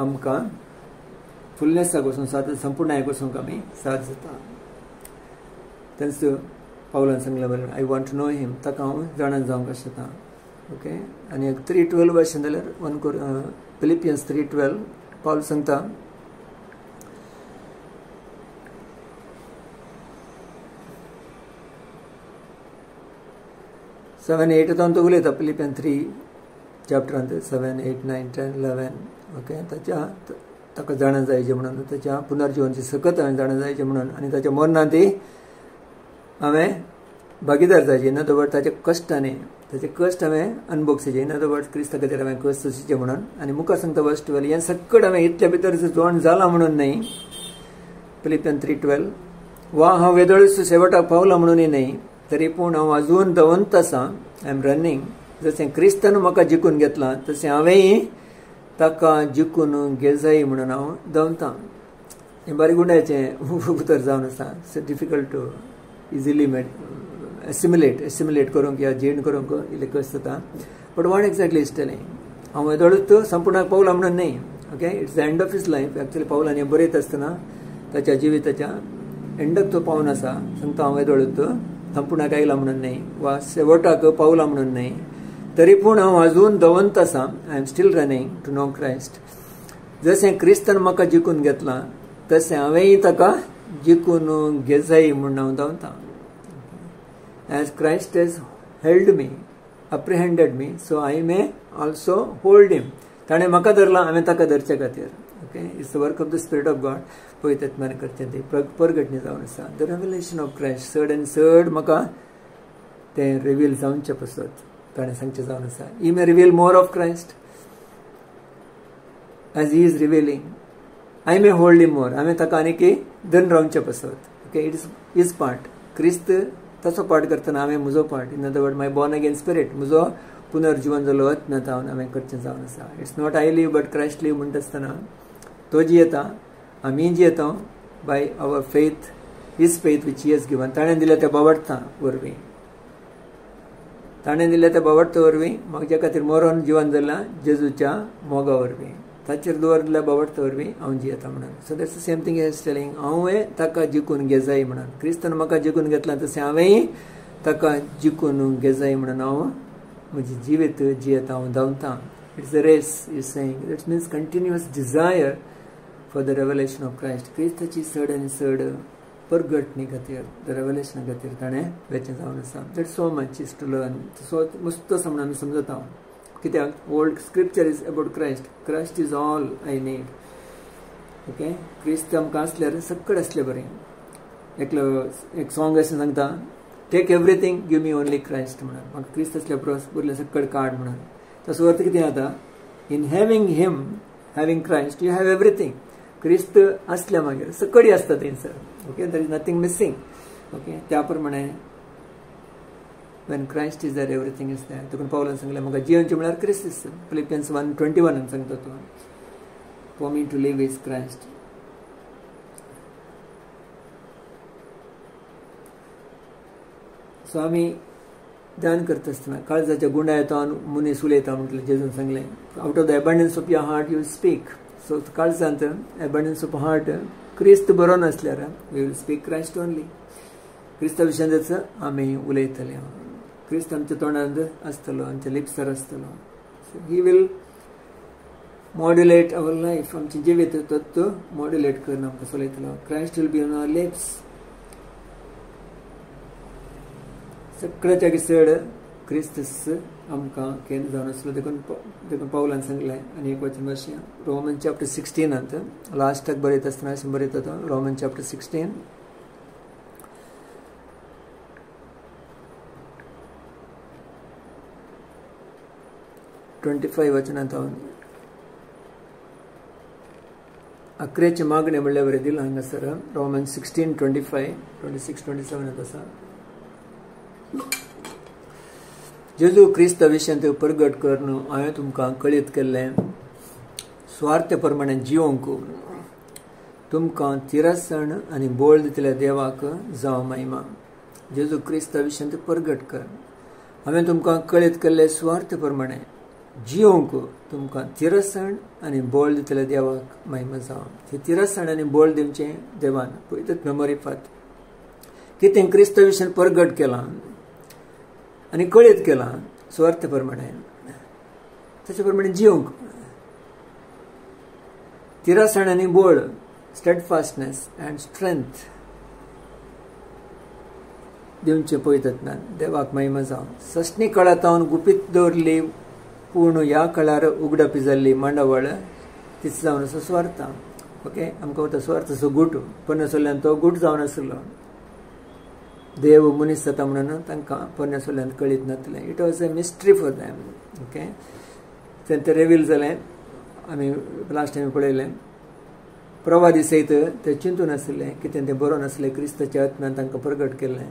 S1: आमकां फुलनेसाक वचून साद संपूर्णायेक वचूंक आमी साद जाता तेंच पावलान सांगलें बरें I want to know him ताका हांव जाणान जावंक आसता ओके आनी एक 3:12 वाचन जाल्यार फिलिपियन्स 3:12 पावल सांगता सेवन 8 तो उलयता फिलिपियन 3 चॅप्टरांत 7 8 9 10 11 ओके ताका जाणा जायचें म्हणून ताच्या पुनर्जीवनाची सकत हांवें जाणा जायचें म्हणून आनी ताच्या मरणांत हांवें भागीदार जायचे इन अदर वर्ड ताचे कश्टांनी ताचे कश्ट हांवें अनभोगचे इन अदर वर्ड क्रिस्ता खातीर हांवें कश्ट सोंसचे म्हणून आनी मुखार सांगता वर्स 12 हें सक्कड हांवें इतल्या भितर जोड जाला म्हणून न्ही फिलिपियन 3:12 वा हांव वेदोळीचो शेवटाक पावला म्हणूनय न्ही तरी पूण हांव अजून दवंत आसां आय एम रनिंग जशें क्रिस्तान म्हाका जिखून घेतलां तशें हांवेंय ताका जिखून घे जाय म्हणून हांव दवंतां हें बारीक गुंडाचें उतर जावन आसा it's difficult to easily assimilate करूंक या जेण करूंक इल्लें कश्ट जाता but what exactly is telling हांव वेदोळूच संपूर्णाक पावला म्हणून न्ही okay it's the end of his life actually पावलान हें बरयत आसतना ताच्या जिविताच्या एंडाक तो पावन आसा सांगता हांव वेदोळूच संपूर्णाक आयला म्हणून न्ही वा शेवटाक पावला म्हणून न्ही तरी पूण हांव अजून दवंत आसां I am still running to know Christ जशें क्रिस्तान म्हाका जिखून घेतलां तशें हांवेंय ताका जिखून घे जाय म्हणून हांव दवंतां as Christ has held me apprehended me so I may also hold him ताणें म्हाका धरलां हांवें ताका धरचे खातीर okay it's the work of the spirit of God पळय आत्म्यान करचें तें परगटणी जावन आसा द रेवलेशन ऑफ क्रायस्ट चड आनी चड म्हाका तें रिवील जावचें पसत ताणें सांगचें जावन आसा he may reveal more of Christ as he is revealing I may hold him more हांवें ताका आनीक धरून रावचें पसत okay it is his part क्रिस्त ताचो पार्ट करतना हांवें म्हजो part in other word my born again spirit म्हजो पुनर्जीवन जालो आत्म्या जावन हांवें करचें जावन आसा it's not I live but Christ live म्हणटा आसतना तो जियेता आमी जियेता by our faith his faith which he has given ताणें दिल्या त्या बावडता वरवीं ताणें दिल्या त्या बावडता वरवीं म्हाज्या खातीर मरण जिवन जालां जेजूच्या मोगा वरवीं ताचेर दवरल्या बावडता वरवीं हांव जियेता म्हणून so that's the same thing as telling हांवें ताका जिखून घे जाय म्हणून क्रिस्तान म्हाका जिखून घेतलां तशें हांवेंय ताका जिखून घे जाय म्हणून हांव म्हजी जिवीत जियेता हांव धांवतां it's a race is saying that means continuous desire for the revelation of Christ क्रिस्ताची चड आनी चड परगटणी खातीर द रेवलेशना खातीर ताणें वेचें जावन आसा that's so much is to learn so must म्हणून आमी समजता कित्याक old scripture is about Christ is all I need okay क्रिस्त आमकां आसल्यार सक्कड आसलें बरें एक सॉंग अशें सांगता take everything give me only Christ म्हणून म्हाका क्रिस्त आसल्या बरलें सक्कड काड म्हणून ताचो अर्थ कितें जाता in having him having Christ you have everything क्रिस्त आसल्या मागीर सक्कडी आसता थंयसर okay there is nothing missing okay त्या प्रमाणे when Christ is there everything is there देखून पावलान सांगलें म्हाका जिवनचें म्हळ्यार क्रिस्त फिलिपियन्स 1:21 सांगता तो for me to live is Christ so आमी ध्यान करता आसतना काळजाच्या गुंडायेतान मनीस उलयता म्हटलें जेजून सांगलें out of the abundance of your heart you speak so काळजांत एबंडन्स ऑफ हार्ट क्रिस्त बरो नासल्यार we will speak Christ only क्रिस्ता विशयान आमी उलयतले क्रिस्त आमच्या तोंडांत आसतलो आमच्या लिप्सार आसतलो he will modulate our life आमची जिवीत तो मॉड्युलेट करून आमकां चलयतलो Christ will be on our lips सगळ्याच्या चड क्रिस्तस आमकां केन्ना जावन आसलो देखून पावलान सांगलें आनी एक वचन वर्षी रोमन चॅप्टर 16 लास्टाक बरयता आसतना अशें बरयता तो रोमन चॅप्टर 16 25 वचनांत हांव अकरेचे मागणे म्हणल्यार बरें दिलां हांगासर रोमन 16:25 26-27 आसा जेजू क्रिस्ता विशयी ते प्रगट करून हांवें तुमकां कळीत केल्लें स्वार्थ प्रमाणे जिवंक तुमकां तिरस्सण आनी बोळ दितल्या देवाक जावं महिमा जेजू क्रिस्ता विशयी ते प्रगट कर हांवें तुमकां कळीत केल्लें स्वार्थ प्रमाणे जिवंक तुमकां तिरस्सण आनी बोळ दितल्या देवाक महिमा जावं हे तिरस्सण आनी बोळ दिवचें देवान पळयतात मेमोरी फात कितें क्रिस्ता विशयी प्रगट केलां आनी कळीत केलां स्वार्थ प्रमाणे ताचे प्रमाणे जिवंक तिरस्सण आनी बोळ स्टेडफास्टनेस अँड स्ट्रेंथ दिवचें पळयतात ना देवाक महिमा जावं ससणी काळांत हांव गुपीत दवरली पूण ह्या काळार उगडपी जाल्ली मांडावळ तीच जावन असो स्वार्थ ओके आमकां तो स्वार्थाचो गूट परमेसरल्यान तो गूट जावन आसलो देव मनीस जाता म्हणून तांकां परमेसरल्यान कळीत नासलें it was a mystery for them okay तें रिवील जालें आमी लास्ट टायम पळयलें प्रवादी सयत ते चिंतून आसलें कितें तें बरोवन आसलें क्रिस्ताच्या आत्म्यान तांकां प्रगट केल्लें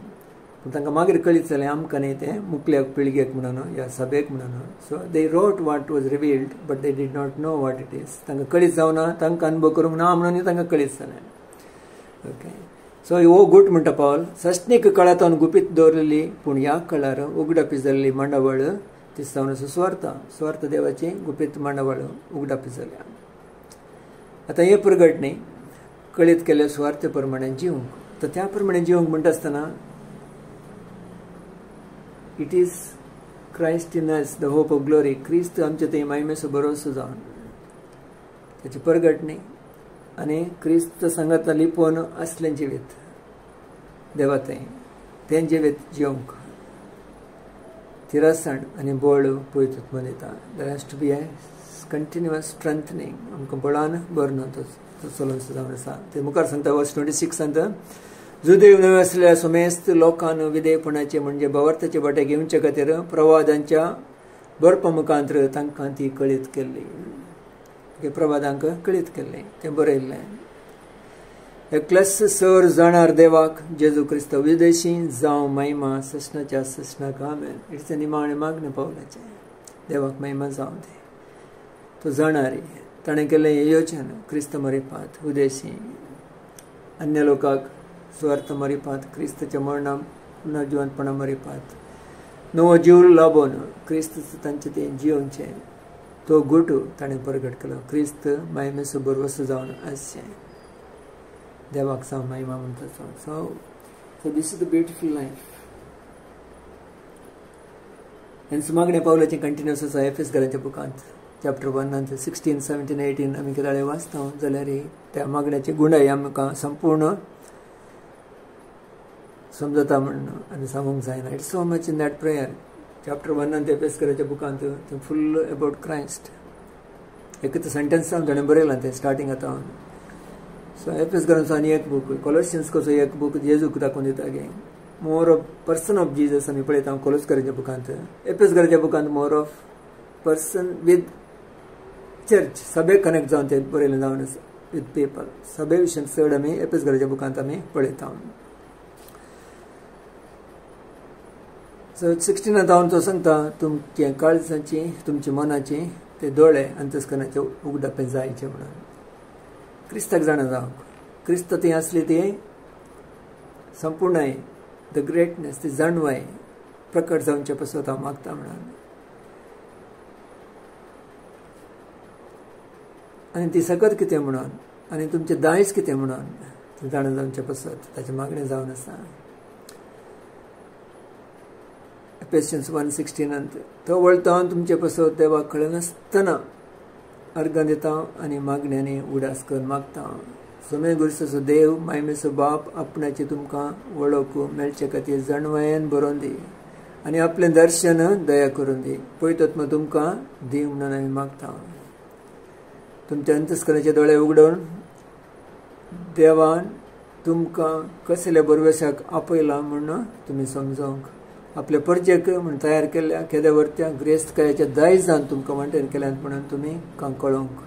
S1: पूण तांकां मागीर कळीत जालें आमकां न्ही तें मुखल्या पिळगेक म्हणून ह्या सभेक म्हणून so they wrote what was revealed but they did not know what it is तांकां कळीत जावना तांकां अनुभव करूंक ना म्हणून तांकां कळीत जालें ओके सो हो गूट म्हणटा पावल ससणीक काळांत गुपीत दवरलेली पूण ह्या काळार उगडपी जाल्ली मांडावळ ती जावन असो स्वार्थ देवाची गुपीत मांडावळ उगडपी जाल्या आतां हे प्रगट न्ही कळीत केल्या स्वार्थ प्रमाणे जिवंक तर त्या प्रमाणे जिवंक म्हणटा आसतना it is Christ in us the hope of glory क्रिस्त आमचे थंय महिमेचो भरोसो जावन ताची प्रगटणी आनी क्रिस्त सांगात लिपोवन असलें जिवीत देवा थंय तें जिवीत जिवंक तिरस्सण आनी बोळ पळयतात मनयता there has to be a continuous strengthening आमकां बळान भरना तो चलोवन जावन आसा ते मुखार सांगता वर्स 26 जुदेव नवे आसलेल्या समेस्त लोकांन विधेयपणाचे म्हणजे भवार्थाचे वाटे घेवचे खातीर प्रवादांच्या बरप मुखांतर तांकां ती कळीत केल्ली प्रवादांक कळीत केल्लें तें बरयल्लें एकलस सर जाणार देवाक जेजू क्रिस्त विदेशी जावं महिमा ससनाच्या ससनाक आमेन इट्स निमाणे मागणें पावलाचें देवाक महिमा जावं ते तो जाणारी ताणें केल्लें हें योजन क्रिस्त मरिपात उदेशी अन्य लोकांक स्वार्थ मरिपात क्रिस्तच्या मरणा पुनर्जिवंतपणा मरिपात नवो जीव लाभून क्रिस्त तांचे तें जिवनचें तो गुट ताणें प्रगट केलो क्रिस्त महिमेचो भरवसो जावन आसचें देवाक जावं महिमा म्हणटा so this is the beautiful life हेंच मागणें पावलाचें कंटिन्युअस आसा एफएस घराच्या बुकांत चॅप्टर 1 16, 17, 18 आमी कितें वाचता जाल्यार त्या मागण्याची गुणाय आमकां संपूर्ण समजता म्हणून आनी सांगूंक जायना it's so much in that prayer chapter 1 FS घराच्या बुकांत तें फुल्ल अबाउट क्रायस्ट एक सेंटेन्स ताणें बरयलां तें स्टार्टींग आतां सो एफएस घराचो आनी एक बूक कॉलोसियन्स कसो एक बूक जेजूक दाखोवन दिता गे more of person of Jesus आमी पळयता कॉलोस घराच्या बुकांत एफएस घराच्या बुकांत more of person with church सभे कनेक्ट जावन ते बरयलें जावन आसा विथ पीपल सभे विशयी चड आमी एफएस घराच्या बुकांत आमी पळयता सो 16 हांव तो सांगता तुमचे काळजाची तुमच्या मनाची ते दोळे अंतस्करणाचे उगडपे जायचे म्हणून क्रिस्ताक जाणा जावंक क्रिस्त ती आसली ती संपूर्णय द ग्रेटनेस ती जाणवाय प्रकट जावचे पासून हांव मागता म्हणून आनी ती सकत कितें म्हणून आनी तुमचे दायज कितें म्हणून जाणा जावचे पासून ताचे मागणें जावन आसा एफेसियन्स 1:16 तो वळता तुमचे पासून देवाक कळनासतना अर्घ दिता आनी मागण्यांनी उडास करून मागता समे गुरसाचो देव महिमेचो बाप आपणाची तुमकां वळखूंक मेळचे खातीर जणवायेन बरोवन दी आनी आपलें दर्शन दया करून दी. पवित्र आत्मा तुमकां दी म्हणून आमी मागता. तुमच्या अंतस्करणाचे दोळे उगडून देवान तुमकां कसल्या बरवशाक आपयला म्हणून तुमी समजोवंक, आपल्या परजेक म्हण तयार केल्ल्या केद्या वर्त्या ग्रेस्तकायाच्या दायजान तुमकां वांटेर केल्यात म्हणून तुमी कळोवंक,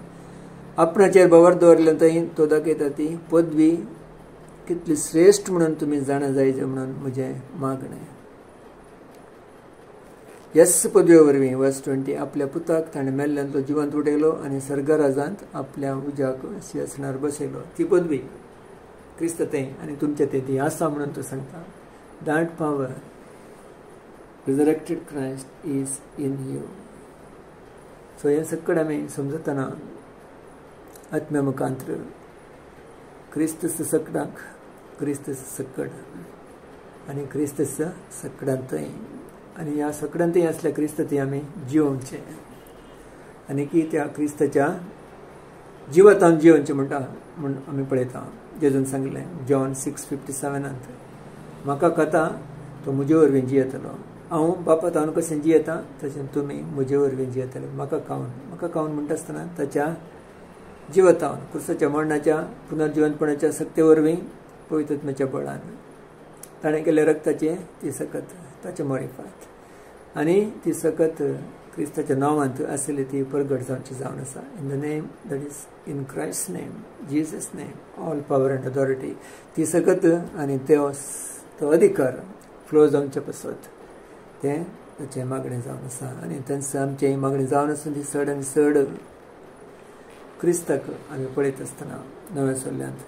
S1: आपणाचेर बावर दवरलें थंय तो दाखयता ती पदवी कितली श्रेष्ठ म्हणून तुमी जाणा जायचे म्हणून म्हजें मागणें. येस पदवे वरवीं वर्स 20 आपल्या पुताक ताणें मेल्ल्यान तो जिवंत उडयलो आनी सर्गराजांत आपल्या उज्याक सिंहासनार बसयलो. ती पदवी क्रिस्त तें आनी तुमचें तें ती आसा म्हणून तो सांगता. That power resurrected Christ is in you. So हें सकड आमी समजतना आत्म्या मुखांतर क्रिस्त सकडाक क्रिस्त सकड आनी क्रिस्त सकडांतय आनी ह्या सकडांतय आसल्या क्रिस्त ती आमी जिवोवचें आनी की त्या क्रिस्ताच्या जिवतान जिवोवचें म्हणटा म्हूण आमी पळयता. जेजून सांगलें जॉन 6:57 म्हाका कथा तो म्हजे वरवीं जियेतलो. हांव बापात हांव कशें जियेता तशें तुमी म्हजे वरवीं जियेतले. म्हाका खावन म्हणटा आसतना ताच्या जिवतावन क्रिस्ताच्या मरणाच्या पुनर्जिवंतपणाच्या सक्ते वरवीं पवित्र आत्म्याच्या बळान ताणें केल्ल्या रक्ताचे ती सकत ताच्या मोरिफात आनी ती सकत क्रिस्ताच्या नांवांत आसली ती परगट जावची जावन आसा. In the name that is in Christ name Jesus name all power end authority. ती सकत आनी तो अधिकार फ्लो जावचे पसत तें ताचें मागणें जावन आसा. आनी तांचे आमचें मागणें जावन आसून ती चड आनी चड क्रिस्ताक आमी पळयत आसतना नव्या सल्ल्यांत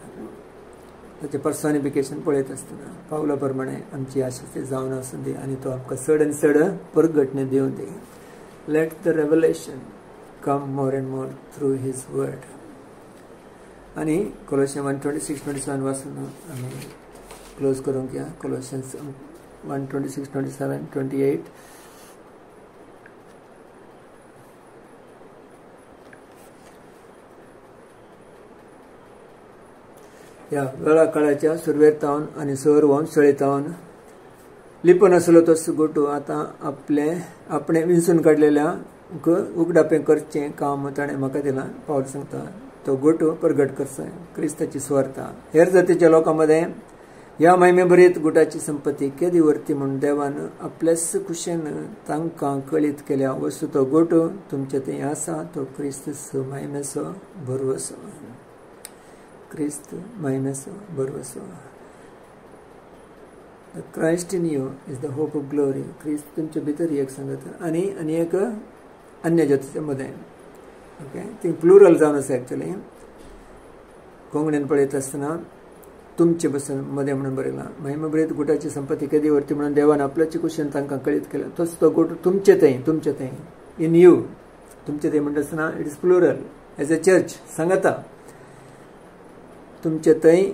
S1: ताचें पर्सॉनिफिकेशन पळयत आसतना पावला प्रमाणे आमची आशा ती जावन आसूं दी आनी तो आमकां चड आनी चड परगटणे दिवं दी. Let the revelation come more and more through his word. आनी कोलोशियन्स 1:26-27 वाचून आमी क्लोज करूंक या. कोलोशियन्स 1:26-27-28. ह्या वेळा काळाच्या सुरवेर आनी सर व्हांवन सळयतावन लिपन आसलो तो गोटू आतां आपणें विंचून काडलेल्या उगडापें करचें काम ताणें म्हाका दिलां. पावल सांगता तो गोटू परगट करचो क्रिस्ताची सुवार्ता हेर जातीच्या लोकां मदें ह्या महिमेभरीत गुटाची संपत्ती केदी व्हरती म्हूण देवान आपल्याच कुशेन तांकां कळीत केल्या वस्तू तो गोटू तुमचे थंय आसा तो क्रिस्त महिमेचो भरवसो. क्रिस्त महिमेचो भरवसो. Christ in you is the hope of glory. क्रिस्त तुमचे भितर एक सांगता आनी एक अन्य जातीच्या मदें. ओके ती प्लुरल जावन आसा एक्चुअली. कोंकणीन पळयत आसतना तुमचे बसून मदें म्हणून बरयलां. महिमेभरीत गुटाची संपत्ती केदी व्हरती म्हणून देवान आपल्याची कुशेन तांकां कळीत केल्या तोच तो गोट तुमचे थंय इन यू. तुमचे थंय म्हणटा आसतना it is plural as a church सांगता तुमचे थंय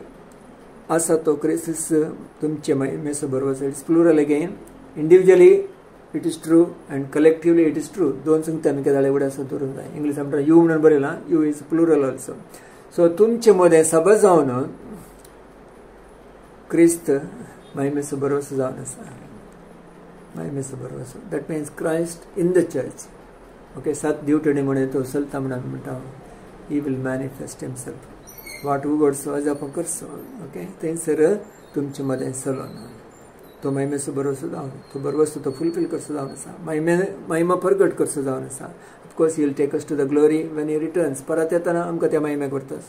S1: आसा तो क्रिस्त तुमचे महिमेचो भरवसो. It's plural again. Individually it is true and collectively it is true. दोन संगती आमी केदाळे उडे आसा दवरूंक जाय. इंग्लीश म्हणटा यू म्हणून बरयलां. You is plural also. So तुमचे मदें सभा जावन क्रिस्त महिमेचो भरवसो जावन आसा. महिमेचो भरवसो that means Christ in the church. Okay 7 दिवटणी म्हणे तो चलता म्हणून आमी म्हणटा ही विल मॅनिफेस्ट हिमसेल्फ. वाट उगडचो अजाप करचो. ओके थंयसर तुमचे मदें चलोन तो महिमेचो भरवसो जावन तो भरवसो तो फुलफील करचो जावन आसा. महिमा परगट करचो जावन आसा. Of course he will take us to the glory when he returns. परत येतना आमकां त्या महिमेक व्हरतास.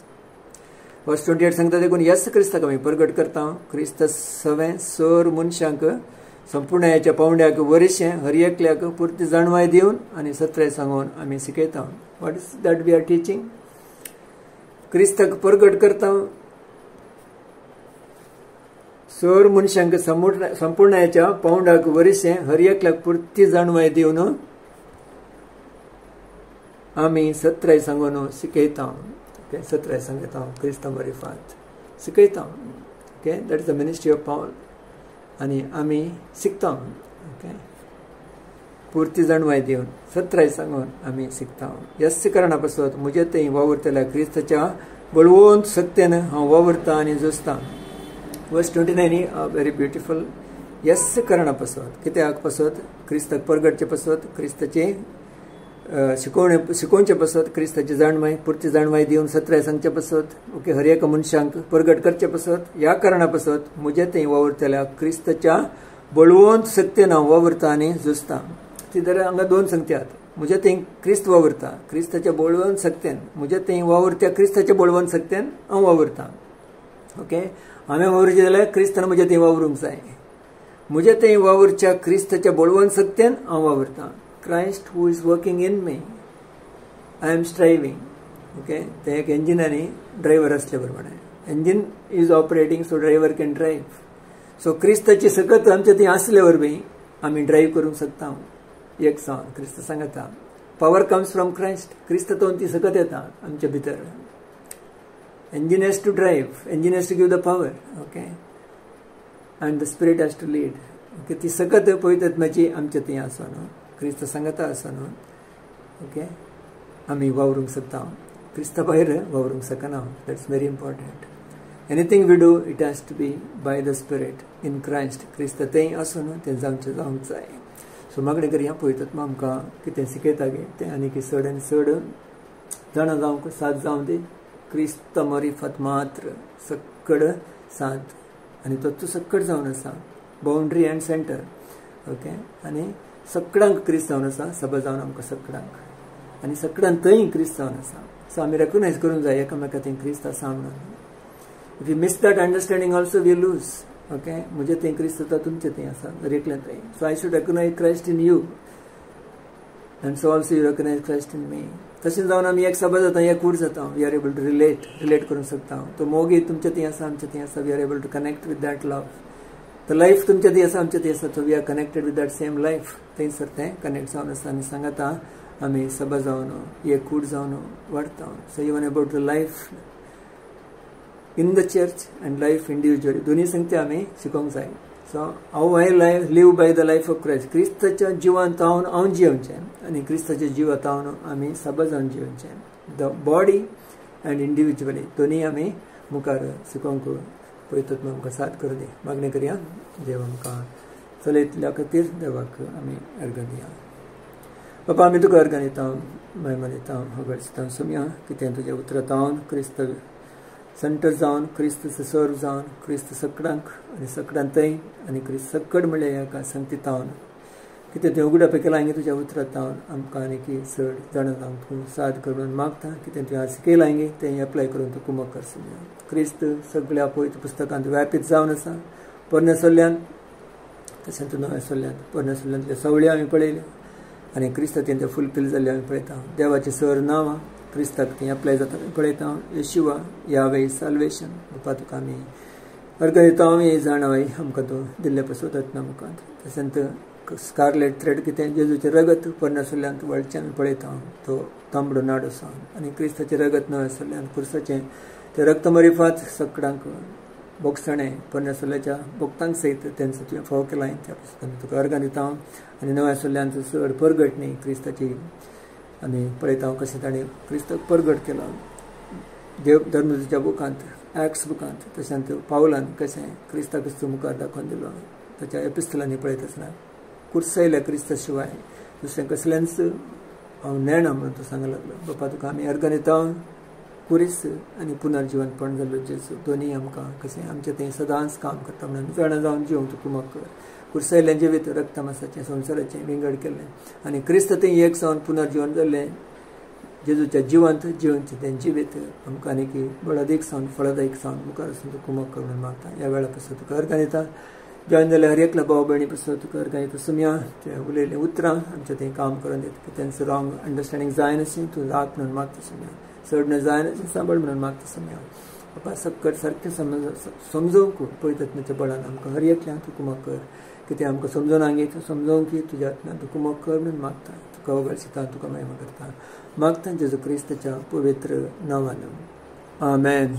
S1: वर्स 28 सांगता देखून येस क्रिस्ताक आमी परगट करता. क्रिस्त सवें सर मनशांक संपूर्णयाच्या पावंड्याक वरिशें हर एकल्याक पुर्ती जाणवाय दिवन आनी सत्रे सांगून आमी शिकयता. What is that we are teaching. क्रिस्ताक परगट करता सर मनशांक संपूर्णयाच्या पावंड्याक वरिशें हर एकल्याक पुर्ती जाणवाय दिवन आमी सत्राय सांगून शिकयता. ओके सत्राय सांगता क्रिस्ता मरिफात शिकयता. Okay that is the ministry of पावल. आनी आमी शिकता. ओके पुर्ती जाणवाय दिवन सत्राय सांगून आमी शिकता. ह्याच कारणां पासत म्हजे थंय वावरतल्या क्रिस्ताच्या बळवंत सत्तेन हांव वावरता आनी झुजता. वर्स 29 व्हेरी ब्युटिफूल यस करणा पासत कित्याक पासत क्रिस्ताक परगटचे पासत क्रिस्ताचे शिकोवचे पासत क्रिस्ताची जाणवाय पुरती जाणवाय दिवन सत्राय सांगचे पासत ओके हर एका मनशांक परगट करचे पासत ह्या कारणा पासत म्हजे थंय वावरतल्या क्रिस्ताच्या बळवंत सत्तेन हांव वावरता आनी झुजता ती दर हांगा दोन संगती आहात म्हजे थंय क्रिस्त वावरता क्रिस्ताच्या बळवंत सक्तेन म्हजे थंय वावरत्या क्रिस्ताच्या बळवंत सक्तेन हांव वावरता ओके हांवें वावरचें जाल्यार क्रिस्तान म्हजे थंय वावरूंक जाय म्हजे थंय वावरच्या क्रिस्ताच्या बळवंत सक्तेन हांव वावरता Christ who is working in me, I am striving. Okay, ते एक engine आणि driver असले बरोबर engine is operating so driver can drive. So क्रिस्ताची सकत आमच्या थंय असल्यावर बी आम्ही ड्राईव्ह करूंक शकता एक सांग क्रिस्त सांगता पॉवर कम्स फ्रॉम क्राइस्ट क्रिस्तातून ती सकत येता आमच्या भितर engine has to drive engine has to give the power okay and the spirit has to lead okay ती सकत पवित्र आत्म्याची आमच्या थंय आसा न्हू क्रिस्त सांगता आसा न्हू ओके आमी वावरूंक शकता क्रिस्ता भायर वावरूंक शकना that's very important anything we do it has to be by the spirit in Christ क्रिस्त थंय आसून तें जावंक जाय सो मागणी करी पवित्र आत्मा आमकां कितें शिकयता गे तें आनी चड आनी चड जाणां जावंक साथ जावं दी क्रिस्त मरिफत मात्र सक्कड साथ आनी तो सक्कड जावन आसा बाउंड्री एंड सेंटर ओके आनी सक्कडांक क्रिस्त जावन आसा सभा जावन आमकां सक्कडांक आनी सक्कडांत थंय क्रिस्त जावन आसा सो आमी रेकग्नायज करूंक जाय एकामेका थंय क्रिस्त आसा म्हणून if you miss that understanding also we lose okay म्हजे थंय क्रिस्त आसा तुमचे थंय आसा दर एकल्यान थंय so I should recognise Christ in you and so also you recognise Christ in me तशें जावन आमी एक सभा जाता एक कूड जाता we are able to relate करूंक शकता तो मोगी तुमचे थंय आसा आमचे थंय आसा we are able to connect with that love the life तुमच्या थंय आसा आमच्या थंय आसा so we are connected with that same life थंयसर तें कनेक्ट जावन आसा आनी सांगता आमी सभा जावन एक कूड जावन वाडटा so even about the life in the church and life individually दोनी संगती आमी शिकोवंक जाय सो हांव I live by the life of Christ क्रिस्ताच्या जिवांत हांव हांव जियोवचें आनी क्रिस्ताच्या जिवांत हांव आमी सभा जावन जियोवचें द बॉडी एंड इंडिविज्युअली दोनी आमी मुखार शिकोवंक पळयतात आमकां साथ करूं दी मागणी करया देव आमकां चलयतल्या खातीर देवाक आमी अर्घ दिया बापा आमी तुका अर्घ दिता महिमा दिता हगडता सुमया कितें तुज्या उतरांत हांव क्रिस्त सेंटर जावन क्रिस्त सर्व जावन क्रिस्त सक्कडांक आनी सक्कडांत थंय आनी क्रिस्त सक्कड म्हणल्यार एका संगतीत हांव कितें थंय उगडापे केला हांवें तुज्या उतरांत हांव आमकां आनी चड जाणां जावंक तूं साथ कर म्हणून मागता कितें तुवें आज शिकयलां हांवें तें एप्लाय करून तूं कुमक कर सुमया क्रिस्त सगळ्या पवित्र पुस्तकांत व्यापीत जावन आसा पोरण्या सल्ल्यान तशें तूं नव्या सल्ल्यान पोरण्या सल्ल्यांतले सवळी आमी पळयल्यो आनी क्रिस्त तें फुलफील जाल्लें आमी पळयता देवाचें सर नांवां क्रिस्ताक ती अप्लाय जाता पळयता येशुवा यावे साल्वेशन बापा तुका आमी अर्घ दिता ही जाणवाय आमकां तूं दिल्ले पासून रत्ना मुखांत तशेंच स्कारलेट थ्रेड कितें जेजूचें रगत पोरण्या सल्ल्यान तूं वळच्यान पळयता तो तांबडो नाडो सावन आनी क्रिस्ताचें रगत नव्या सल्ल्यान कुर्साचें तें रक्त मरिफात सक्कडांक बोगसणें पोरण्या सल्ल्याच्या बोगतांक सयत तेंचो तुवें फाव केला त्या पासून तुका अर्घ दिता आनी नव्या सल्ल्यान तूं चड परगटणी क्रिस्ताची आमी पळयता कशें ताणें क्रिस्ताक परगट केला देव धर्मदूताच्या बुकांत एक्ट्स बुकांत तशेंच पावलान कशें क्रिस्ताक तूं मुखार दाखोवन दिलो ताच्या एपिस्टलांनी पळयत आसतना कुर्सयल्या क्रिस्ता शिवाय दुसरें कसलेंच हांव नेणा म्हणून तूं सांगूंक लागलो बापा तुका आमी अर्घ दिता कुरीस आनी पुनर्जिवनपण जाल्लो जेजू दोनी आमकां कशें आमचें तें सदांच काम करता म्हणून जाणां जावन जिवंक तूं कुमक कर कुर्सयल्लें जिवीत रक्तमासाचें संवसाराचें विंगड केल्लें आनी क्रिस्त तें एक सावन पुनर्जीवन जाल्लें जेजूच्या जिवंत जिवनचें तें जिवीत आमकां आनीक बळादीक सावन फळदायीक सावन मुखार वचून तूं कुमक कर म्हणून मागता ह्या वेळा पासून तुका अर्घ दिता जॉयन जाल्यार हर एकल्या भाव भयणी पासून तुका अर्घ दिता सुमया तुवें उलयलें उतरां आमचें तें काम करून दिता की तेंचो रॉंग अंडरस्टँडींग जाय नाशी तूं लाग म्हणून मागता सुमया चड न जाय नाशी सांबाळ म्हणून मागता सुमया बापा सक्कट सारकें समजोवंक पळयतात आत्म्याच्या बळान आमकां हर एकल्याक तूं कुमक कर कितें आमकां समजोवन हांगे समजोवंक की तुज्या आत्म्यान तूं कुमक कर म्हणून मागता तुका वगळशिता तुका महिमा करता मागता जेजू क्रिस्ताच्या पवित्र नांवान आमेन.